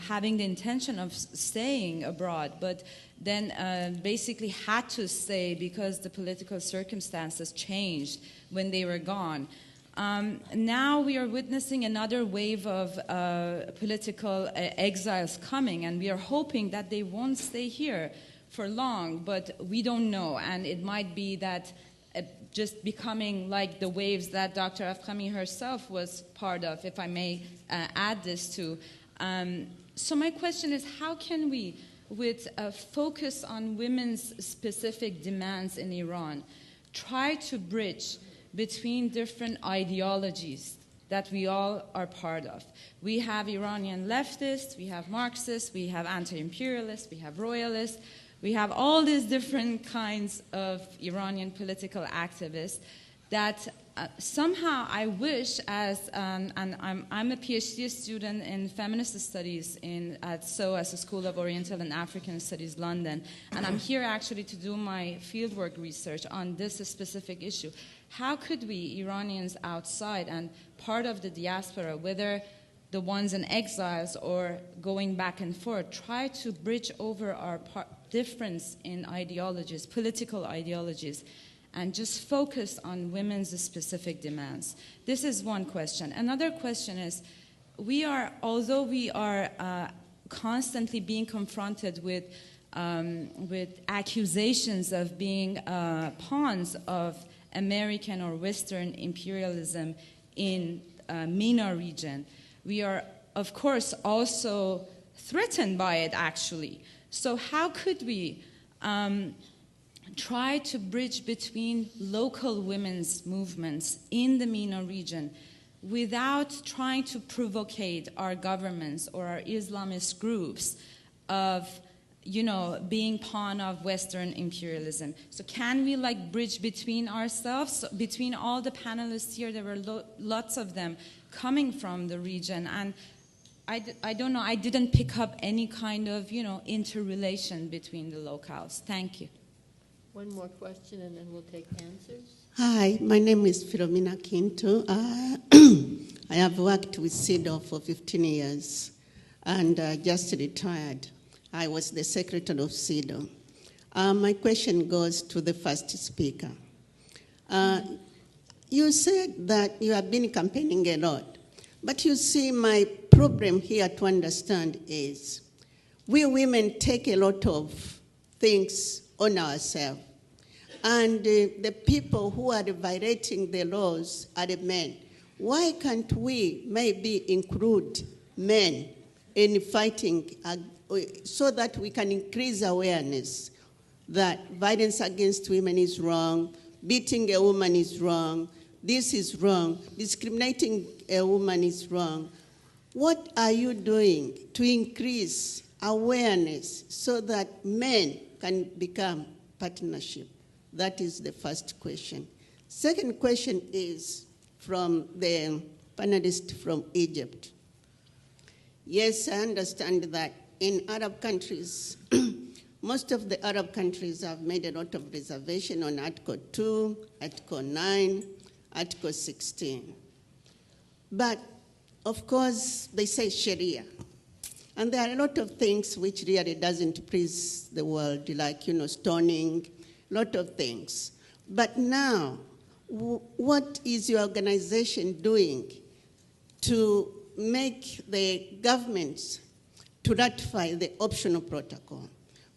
having the intention of staying abroad, but then basically had to stay because the political circumstances changed when they were gone. Now we are witnessing another wave of political exiles coming, and we are hoping that they won't stay here for long, but we don't know, and it might be that just becoming like the waves that Dr. Afkhami herself was part of, if I may add this to. So my question is, how can we, with a focus on women's specific demands in Iran, try to bridge between different ideologies that we all are part of? We have Iranian leftists, we have Marxists, we have anti-imperialists, we have royalists. We have all these different kinds of Iranian political activists that somehow I wish, as and I'm a PhD student in feminist studies at SOAS, the School of Oriental and African Studies, London, and I'm here actually to do my fieldwork research on this specific issue. How could we, Iranians outside and part of the diaspora, whether the ones in exiles or going back and forth, try to bridge over our difference in ideologies, political ideologies, and just focus on women's specific demands? This is one question. Another question is, although we are constantly being confronted with accusations of being pawns of American or Western imperialism in MENA region, we are, of course, also threatened by it, actually. So how could we try to bridge between local women's movements in the MENA region without trying to provocate our governments or our Islamist groups of, being pawn of Western imperialism? So can we bridge between ourselves, between all the panelists here? There were lots of them coming from the region, and I don't know, I didn't pick up any kind of, interrelation between the locales. Thank you. One more question and then we'll take answers. Hi, my name is Philomena Kinto. I have worked with CEDAW for 15 years and just retired. I was the secretary of CEDAW. My question goes to the first speaker. You said that you have been campaigning a lot. But you see, my problem here to understand is we women take a lot of things on ourselves. And the people who are violating the laws are the men. Why can't we maybe include men in fighting so that we can increase awareness that violence against women is wrong, beating a woman is wrong, this is wrong, discriminating a woman is wrong. What are you doing to increase awareness so that men can become partnership? That is the first question. Second question is from the panelist from Egypt. Yes, I understand that in Arab countries, most of the Arab countries have made a lot of reservation on Article 2, Article 9, Article 16. But, of course, they say Sharia. And there are a lot of things which really doesn't please the world, like, stoning, a lot of things. But now, what is your organization doing to make the governments to ratify the optional protocol?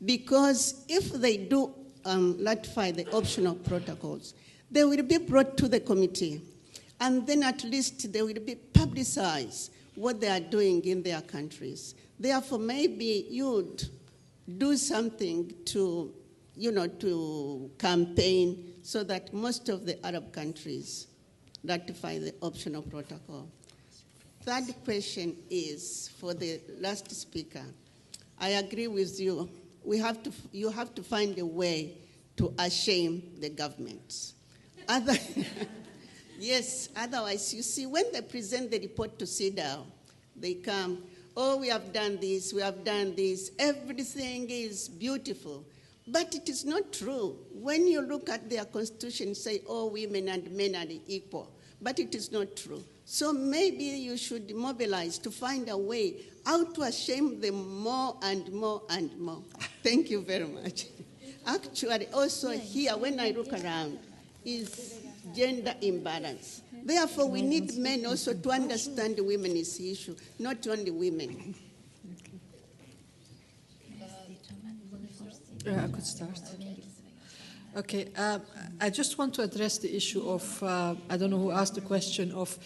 Because if they do ratify the optional protocols, they will be brought to the committee, and then at least they will be publicized what they are doing in their countries. Therefore, maybe you'd do something to, to campaign so that most of the Arab countries ratify the optional protocol. Third question is for the last speaker. I agree with you. You have to find a way to shame the governments. Yes, otherwise, you see, when they present the report to CEDAW, they come, oh, we have done this, everything is beautiful. But it is not true. When you look at their constitution, say, oh, women and men are equal. But it is not true. So maybe you should mobilize to find a way how to shame them more and more and more. Thank you very much. Actually, also here, when I look around, is gender imbalance. Therefore, we need men also to understand the women's issue, not only women. I could start. Okay, I just want to address the issue of, I don't know who asked the question of,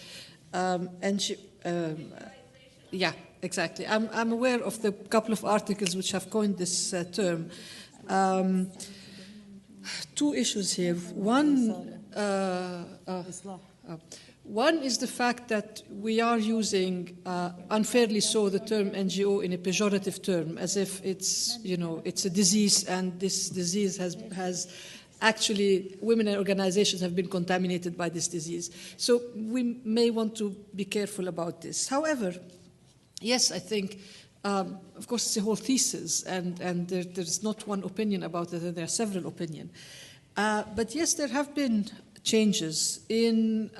yeah, exactly. I'm aware of the couple of articles which have coined this term. Two issues here. One is the fact that we are using, unfairly so, the term NGO in a pejorative term, as if it's, it's a disease, and this disease has actually, women and organizations have been contaminated by this disease. So we may want to be careful about this. However, yes, I think, of course, it's a whole thesis, and there's not one opinion about it, there are several opinions. But yes, there have been changes in,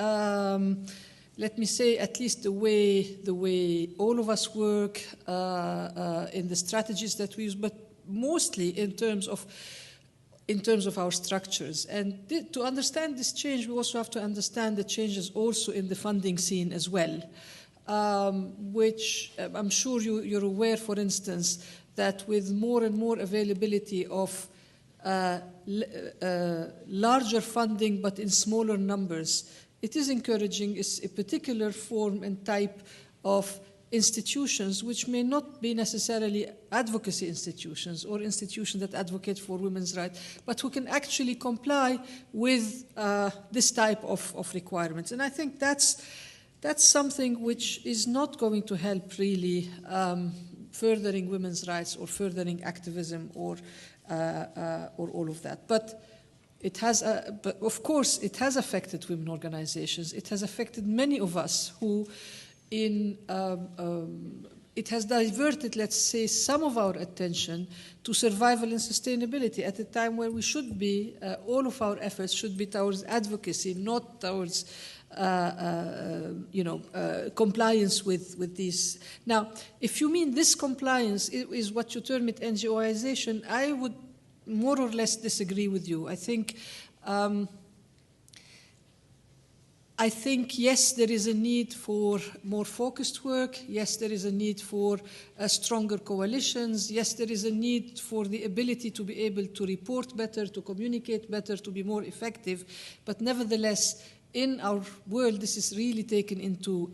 let me say, at least the way all of us work, in the strategies that we use, but mostly in terms of our structures. And to understand this change, we also have to understand the changes also in the funding scene as well, which I'm sure you're aware, for instance, that with more and more availability of larger funding but in smaller numbers, it is encouraging a particular form and type of institutions which may not be necessarily advocacy institutions or institutions that advocate for women's rights, but who can actually comply with this type of requirements. And I think that's something which is not going to help really furthering women's rights or furthering activism or all of that. But it has, but of course, it has affected women organizations. It has affected many of us who, it has diverted, let's say, some of our attention to survival and sustainability at a time where we should be, all of our efforts should be towards advocacy, not towards, compliance with these. Now, if you mean this compliance is what you term it NGOization, I would more or less disagree with you. I think, yes, there is a need for more focused work. Yes, there is a need for stronger coalitions. Yes, there is a need for the ability to be able to report better, to communicate better, to be more effective. But nevertheless, in our world, this is really taken into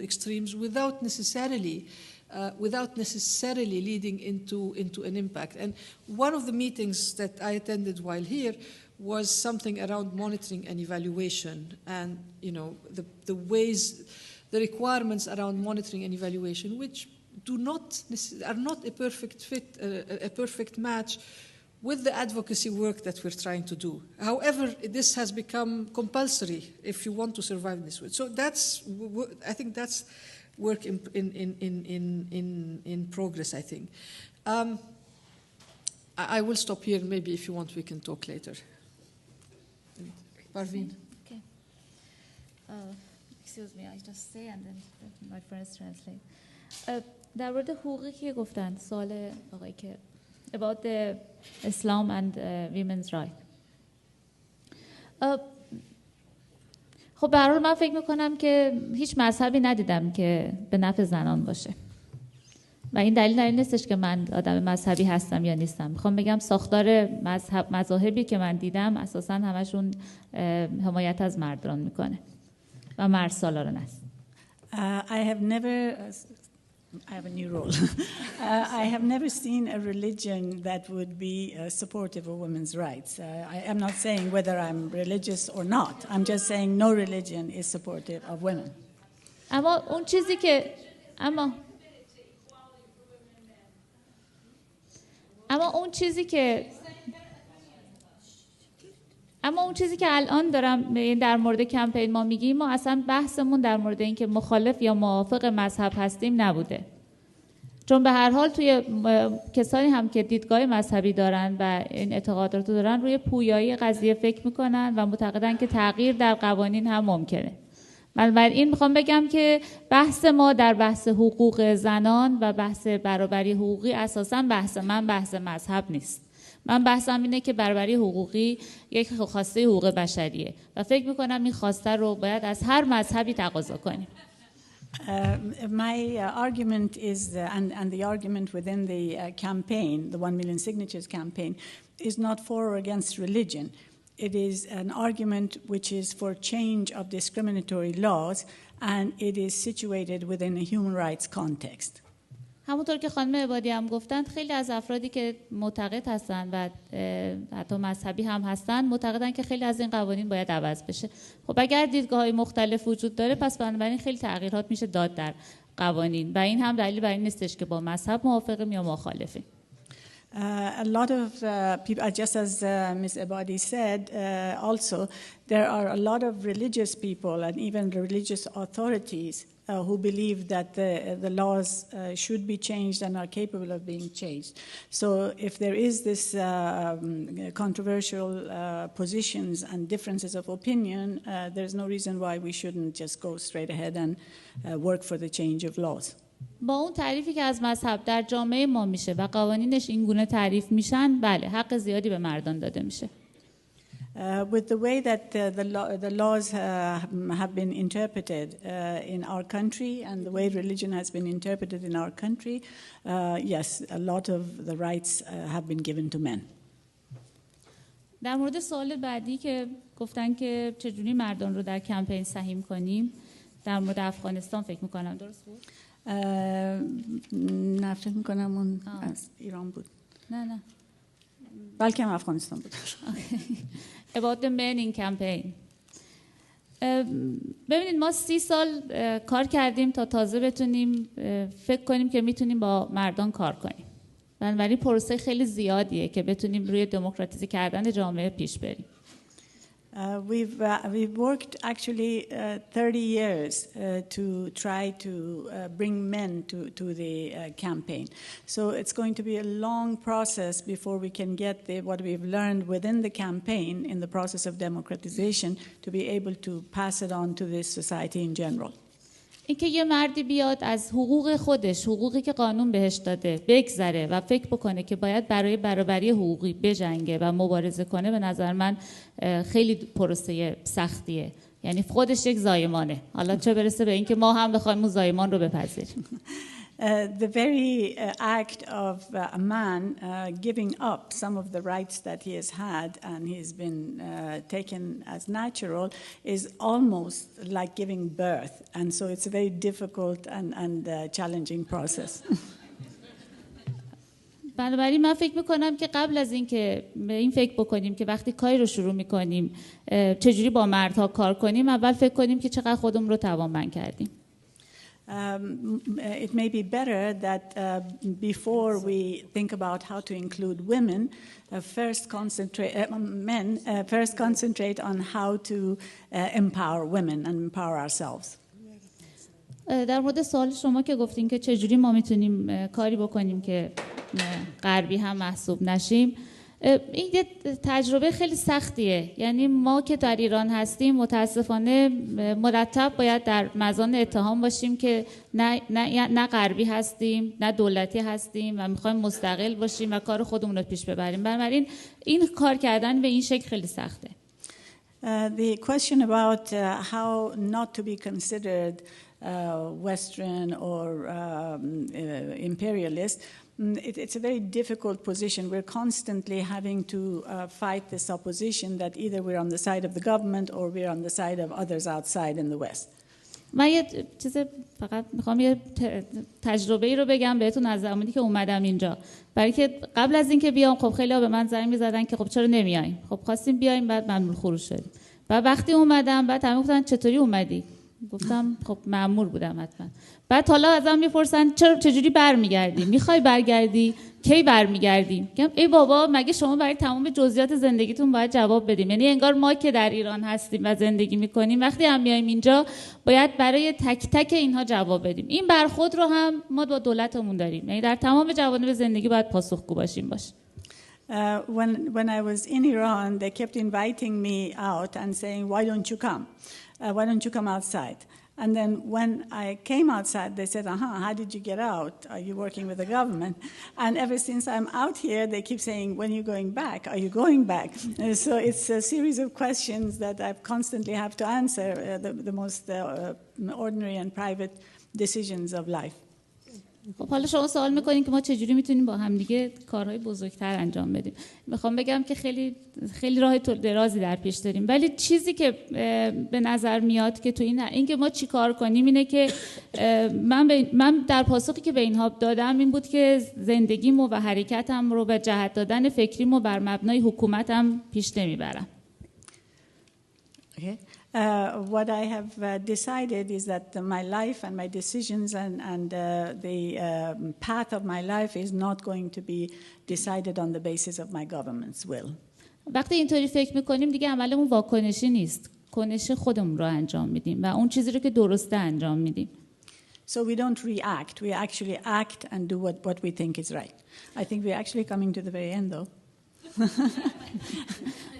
extremes without necessarily leading into an impact. And one of the meetings that I attended while here was something around monitoring and evaluation, and the ways, the requirements around monitoring and evaluation, which are not a perfect fit, a perfect match with the advocacy work that we're trying to do. However, this has become compulsory if you want to survive in this way. So I think that's work in progress, I think. I will stop here. Maybe if you want, we can talk later. Parvin. Okay. Excuse me, I just say and then my friends translate. در مورد حقوقی که گفتن، سوال آقای که about the Islam and women's right. خب به هر حال من فکر میکنم که هیچ مذهبی ندیدم که به نفع زنان باشه. و این دلیل در این نیستش که من آدم مذهبی هستم یا نیستم. میخوام بگم ساختار مذاهبی که من دیدم اساساً همشون حمایت از مردان میکنه و مرد سالاران است. I have a new role. I have never seen a religion that would be supportive of women's rights. I am not saying whether I'm religious or not. I'm just saying no religion is supportive of women. اما اون چیزی که الان دارم در مورد کمپین ما میگیم، ما اصلا بحثمون در مورد این که مخالف یا موافق مذهب هستیم نبوده. چون به هر حال توی کسانی هم که دیدگاه مذهبی دارن و این اعتقادات رو دارن روی پویایی قضیه فکر میکنن و معتقدن که تغییر در قوانین هم ممکنه. بنابراین میخوام بگم که بحث ما در بحث حقوق زنان و بحث برابری حقوقی اساساً بحث مذهب نیست. من بحثم اینه که برابری حقوقی یک خواسته حقوق بشریه و فکر میکنم این خواسته رو باید از هر مذهبی تقاضا کنیم. My argument is, and the argument within the campaign, the 1 million signatures campaign, is not for or against religion. It is an argument which is for change of discriminatory laws, and it is situated within a human rights context. همونطور که خانم عبادی هم گفتند، خیلی از افرادی که معتقد هستند و حتی مذهبی هم هستند معتقدند که خیلی از این قوانین باید عوض بشه. خب اگر دیدگاه‌های مختلف وجود داره، پس بنابراین خیلی تغییرات میشه داد در قوانین و این هم دلیل بر این نیستش که با مذهب موافقیم یا مخالفیم. A lot of people, just as Ms. Abadi said, also there are a lot of religious people and even religious authorities who believe that the laws should be changed and are capable of being changed. So if there is this controversial positions and differences of opinion, there's no reason why we shouldn't just go straight ahead and work for the change of laws. با اون تعریفی که از مذهب در جامعه ما میشه و قوانینش این گونه تعریف میشن، بله حق زیادی به مردان داده میشه. With the way that the laws have been interpreted in our country and the way religion has been interpreted in our country, yes, a lot of the rights have been given to men. در مورد سوال بعدی که گفتن که چجوری مردان رو در کمپین سهیم کنیم، در مورد افغانستان فکر میکنم درست بود؟ نه فکر میکنم اون از ایران بود. نه بلکه هم افغانستان بود. About the men in campaign. ببینید ما 30 سال کار کردیم تا تازه بتونیم فکر کنیم که میتونیم با مردان کار کنیم. بنابراین پروسه خیلی زیادیه که بتونیم روی دموکراتیزه کردن جامعه پیش بریم. We've worked actually 30 years to try to bring men to the campaign. So it's going to be a long process before we can get what we've learned within the campaign in the process of democratization to be able to pass it on to this society in general. اینکه یه مردی بیاد از حقوق خودش، حقوقی که قانون بهش داده، بگذره و فکر بکنه که باید برای برابری حقوقی بجنگه و مبارزه کنه، به نظر من خیلی پروسه سختیه. یعنی خودش یک زایمانه. حالا چه برسه به اینکه ما هم بخوایم اون زایمان رو بپذیریم. The very act of a man giving up some of the rights that he has had and he's been taken as natural is almost like giving birth, and so it's a very difficult and challenging process. بنابراین من فکر میکنم که قبل از اینکه این فکر بکنیم که وقتی کاری رو شروع میکنیم چجوری با مردها کار کنیم، اول فکر کنیم که چقدر خودمون رو توانمند کردیم. It may be better that before we think about how to include women, first concentrate on how to empower women and empower ourselves. در مورد سوال شما که گفتین که چجوری ما میتونیم کاری بکنیم که غربی هم محسوب نشیم، این یه تجربه خیلی سختیه. یعنی ما که در ایران هستیم متاسفانه مرتب باید در مزان اتهام باشیم که نه غربی هستیم نه دولتی هستیم و میخوایم مستقل باشیم و کار خودمون رو پیش ببریم. بنابراین این کار کردن به این شکل خیلی سخته. The question about how not to be considered Western or imperialist, it's a very difficult position. We're constantly having to fight this opposition that either we're on the side of the government or we're on the side of others outside in the West. من یه چیز فقط میخوام یه تجربه‌ای رو بگم بهتون از زمانی که اومدم اینجا. برای که قبل از اینکه بیام خب خیلی‌ها به من زنگ می‌زدن که خب چرا نمیاییم؟ خب خواستیم بیایم بعد ممنوع خروج شدیم. و وقتی اومدم بعد همه گفتن چطوری اومدی؟ گفتم خب مأمور بودم حتما. بعد حالا ازم میپرسن چجوری برمیگردی؟ میخوای برگردی؟ کی برمیگردی؟ میگم ای بابا مگه شما برای تمام جزئیات زندگیتون باید جواب بدیم؟ یعنی انگار ما که در ایران هستیم و زندگی میکنیم وقتی هم میایم اینجا باید برای تک تک اینها جواب بدیم. این برخورد رو هم ما با دولتمون داریم. یعنی در تمام جوانب زندگی باید پاسخگو باشیم باشه. When I was in Iran, they kept inviting me out and saying, why don't you come? Why don't you come outside? And then when I came outside, they said, how did you get out? Are you working with the government? And ever since I'm out here, they keep saying, when are you going back? Are you going back? So it's a series of questions that I constantly have to answer, the most ordinary and private decisions of life. خب حالا شما سوال میکنین که ما چجوری میتونیم با هم دیگه کارهای بزرگتر انجام بدیم. میخوام بگم که خیلی راه درازی در پیش داریم، ولی چیزی که به نظر میاد که تو این که ما چی کار کنیم اینه که من در پاسخی که به اینها دادم این بود که زندگیمو و حرکتم رو به جهت دادن فکریمو بر مبنای حکومتم پیش نمیبرم. Okay. What I have decided is that my life and my decisions and the path of my life is not going to be decided on the basis of my government's will. وقتی اینطوری فکر میکنیم دیگه عملمون واکنشی نیست، کنش خودمون رو انجام میدیم و اون چیزی رو که درسته انجام میدیم. So we don't react, we actually act and do what we think is right. I think we're actually coming to the very end though.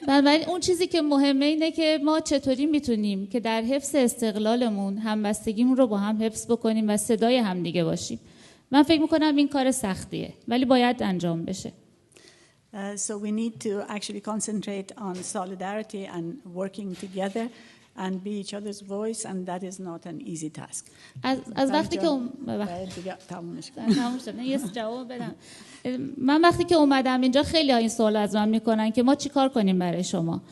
بنابراین اون چیزی که مهمه اینه که ما چطوری میتونیم که در حفظ استقلالمون همبستگیمون رو با هم حفظ بکنیم و صدای همدیگه باشیم. من فکر میکنم این کار سختیه ولی باید انجام بشه. So we need to actually concentrate on solidarity and working together and be each other's voice and that is not an easy task. از وقتی که من وقتی که اومدم اینجا خیلی ها این سوال از من میکنن که ما چی کار کنیم برای شما.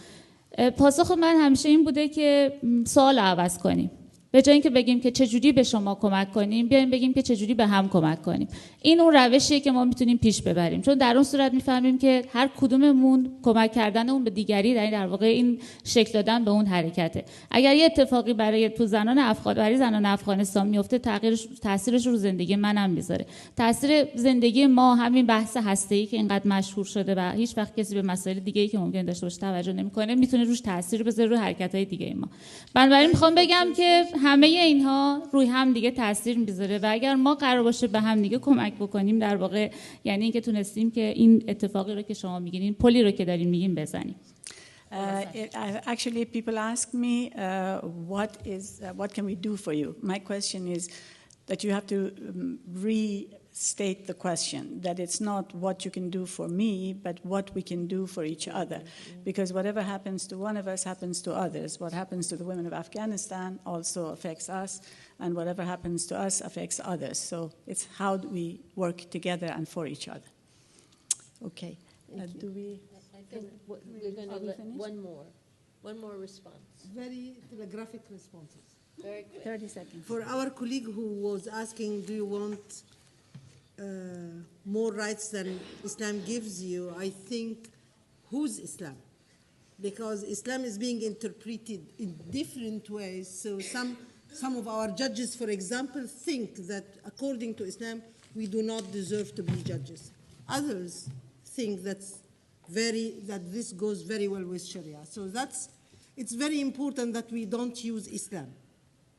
پاسخ من همیشه این بوده که سوال عوض کنیم. به جای اینکه بگیم که چجوری به شما کمک کنیم بیایم بگیم که چجوری به هم کمک کنیم. این اون روشیه که ما میتونیم پیش ببریم، چون در اون صورت میفهمیم که هر کدوممون کمک کردن اون به دیگری در واقع این شکل دادن به اون حرکته. اگر یه اتفاقی برای زنان افغانستان میفته تاثیرش رو زندگی منم میذاره. تاثیر زندگی ما همین بحث هسته‌ای که اینقدر مشهور شده و هیچ وقت کسی به مسائل دیگه‌ای که ممکن داشته باشه توجه نمیکنه میتونه روش تاثیر بذاره رو حرکت‌های دیگه ما. بنابراین میخوام بگم که همه اینها روی هم دیگه تاثیر میذاره و اگر ما قرار باشه به هم دیگه کمک بکنیم در واقع یعنی اینکه تونستیم که این اتفاقی رو که شما میگین پلی رو که دارین میگین بزنیم. Actually people ask me what can we do for you. My question is that you have to restate the question, that it's not what you can do for me, but what we can do for each other. Because whatever happens to one of us happens to others. What happens to the women of Afghanistan also affects us, and whatever happens to us affects others. So it's how do we work together and for each other. Okay. Do we... I think we're going to let one more response. Very telegraphic responses. Very quick. 30 seconds. For our colleague who was asking, do you want more rights than Islam gives you, I think, who's Islam? Because Islam is being interpreted in different ways. So some of our judges, for example, think that according to Islam, we do not deserve to be judges. Others think that this goes very well with Sharia. So it's very important that we don't use Islam.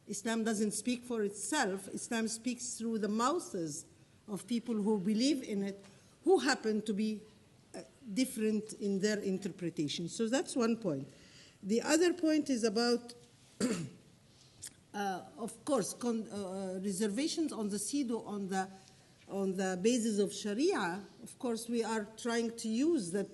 Islam doesn't speak for itself. Islam speaks through the mouths of people who believe in it, who happen to be different in their interpretation. So that's one point. The other point is about, of course, reservations on the CEDAW on the basis of Sharia. Of course, we are trying to use that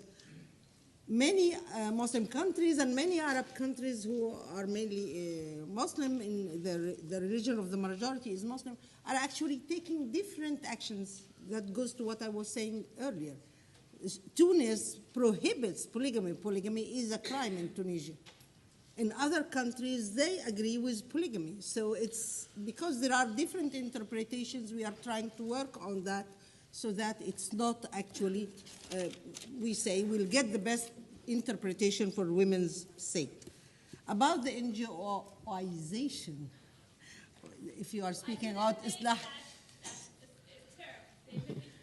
many Muslim countries and many Arab countries who are mainly Muslim, in the religion of the majority is Muslim, are actually taking different actions. That goes to what I was saying earlier. Tunis prohibits polygamy. Polygamy is a crime in Tunisia. In other countries, they agree with polygamy. So it's because there are different interpretations, we are trying to work on that so that it's not actually, we say, we'll get the best interpretation for women's sake. About the NGOization, if you are speaking about Islam.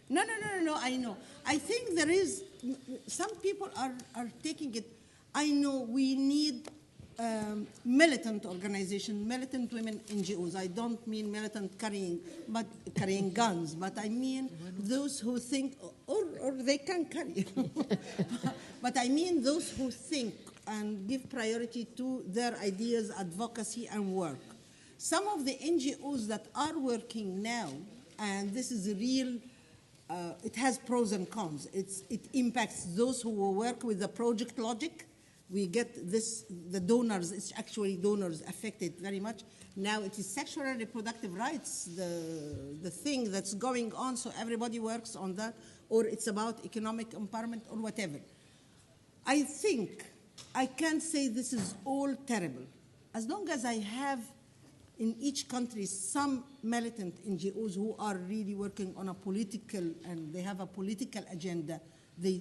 No, I know. I think there is, some people are taking it. I know we need militant organization, militant women NGOs. I don't mean militant carrying guns, but I mean those who think, or they can carry, but I mean those who think and give priority to their ideas, advocacy, and work. Some of the NGOs that are working now, and this is a real, it has pros and cons. It impacts those who work with the project logic. We get this, the donors, it's actually donors affected very much. Now it is sexual and reproductive rights, the thing that's going on, so everybody works on that, or it's about economic empowerment or whatever. I think I can't say this is all terrible. As long as I have in each country some militant NGOs who are really working on a political, and they have a political agenda, they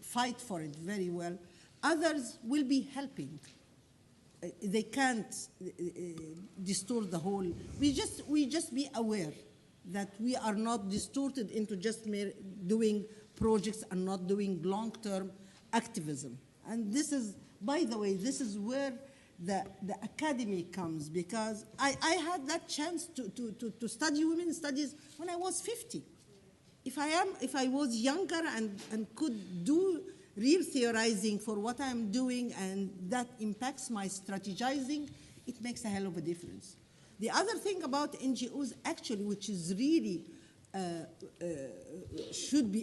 fight for it very well. Others will be helping. They can't distort the whole. We just be aware that we are not distorted into just doing projects and not doing long-term activism. And this is, by the way, this is where the academy comes, because I had that chance to study women's studies when I was 50. If I was younger and could do real theorizing for what I'm doing, and that impacts my strategizing, it makes a hell of a difference. The other thing about NGOs, actually, which is really,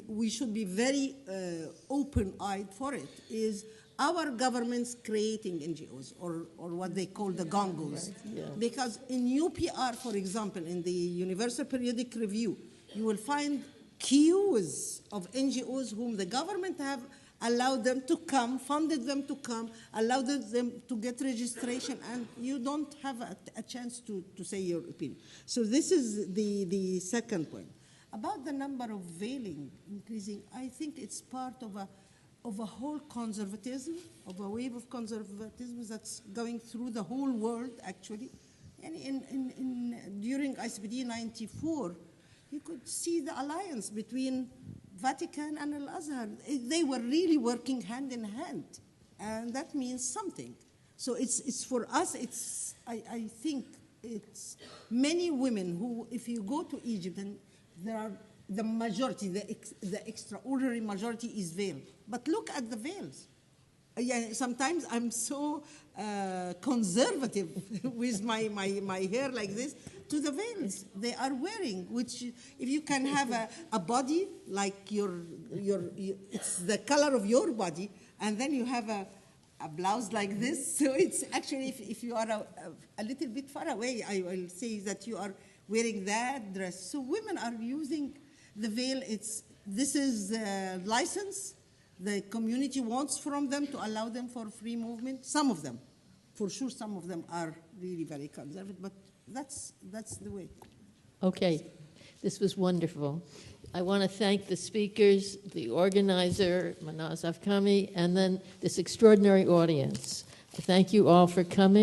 we should be very open-eyed for it, is our governments creating NGOs, or what they call the gongos. Right, yeah. Because in UPR, for example, in the Universal Periodic Review, you will find queues of NGOs whom the government have allowed them to come, funded them to come, allowed them to get registration, and you don't have a chance to say your opinion. So this is the second point. About the number of veiling increasing, I think it's part of a whole conservatism, of a wave of conservatism that's going through the whole world, actually. And during ICPD 94, you could see the alliance between Vatican and Al-Azhar. They were really working hand in hand, and that means something. So it's for us, I think it's many women who, if you go to Egypt, and there are the majority, the extraordinary majority is veiled. But look at the veils. Yeah, sometimes I'm so conservative with my hair like this, to the veils they are wearing, which if you can have a body like it's the color of your body, and then you have a blouse like this, so it's actually, if you are a little bit far away, I will say that you are wearing that dress. So women are using the veil. This is license. The community wants from them to allow them for free movement. Some of them, for sure, some of them are really very conservative, but that's the way. Okay, this was wonderful. I want to thank the speakers, the organizer, Manaz Afkami, and then this extraordinary audience. Thank you all for coming.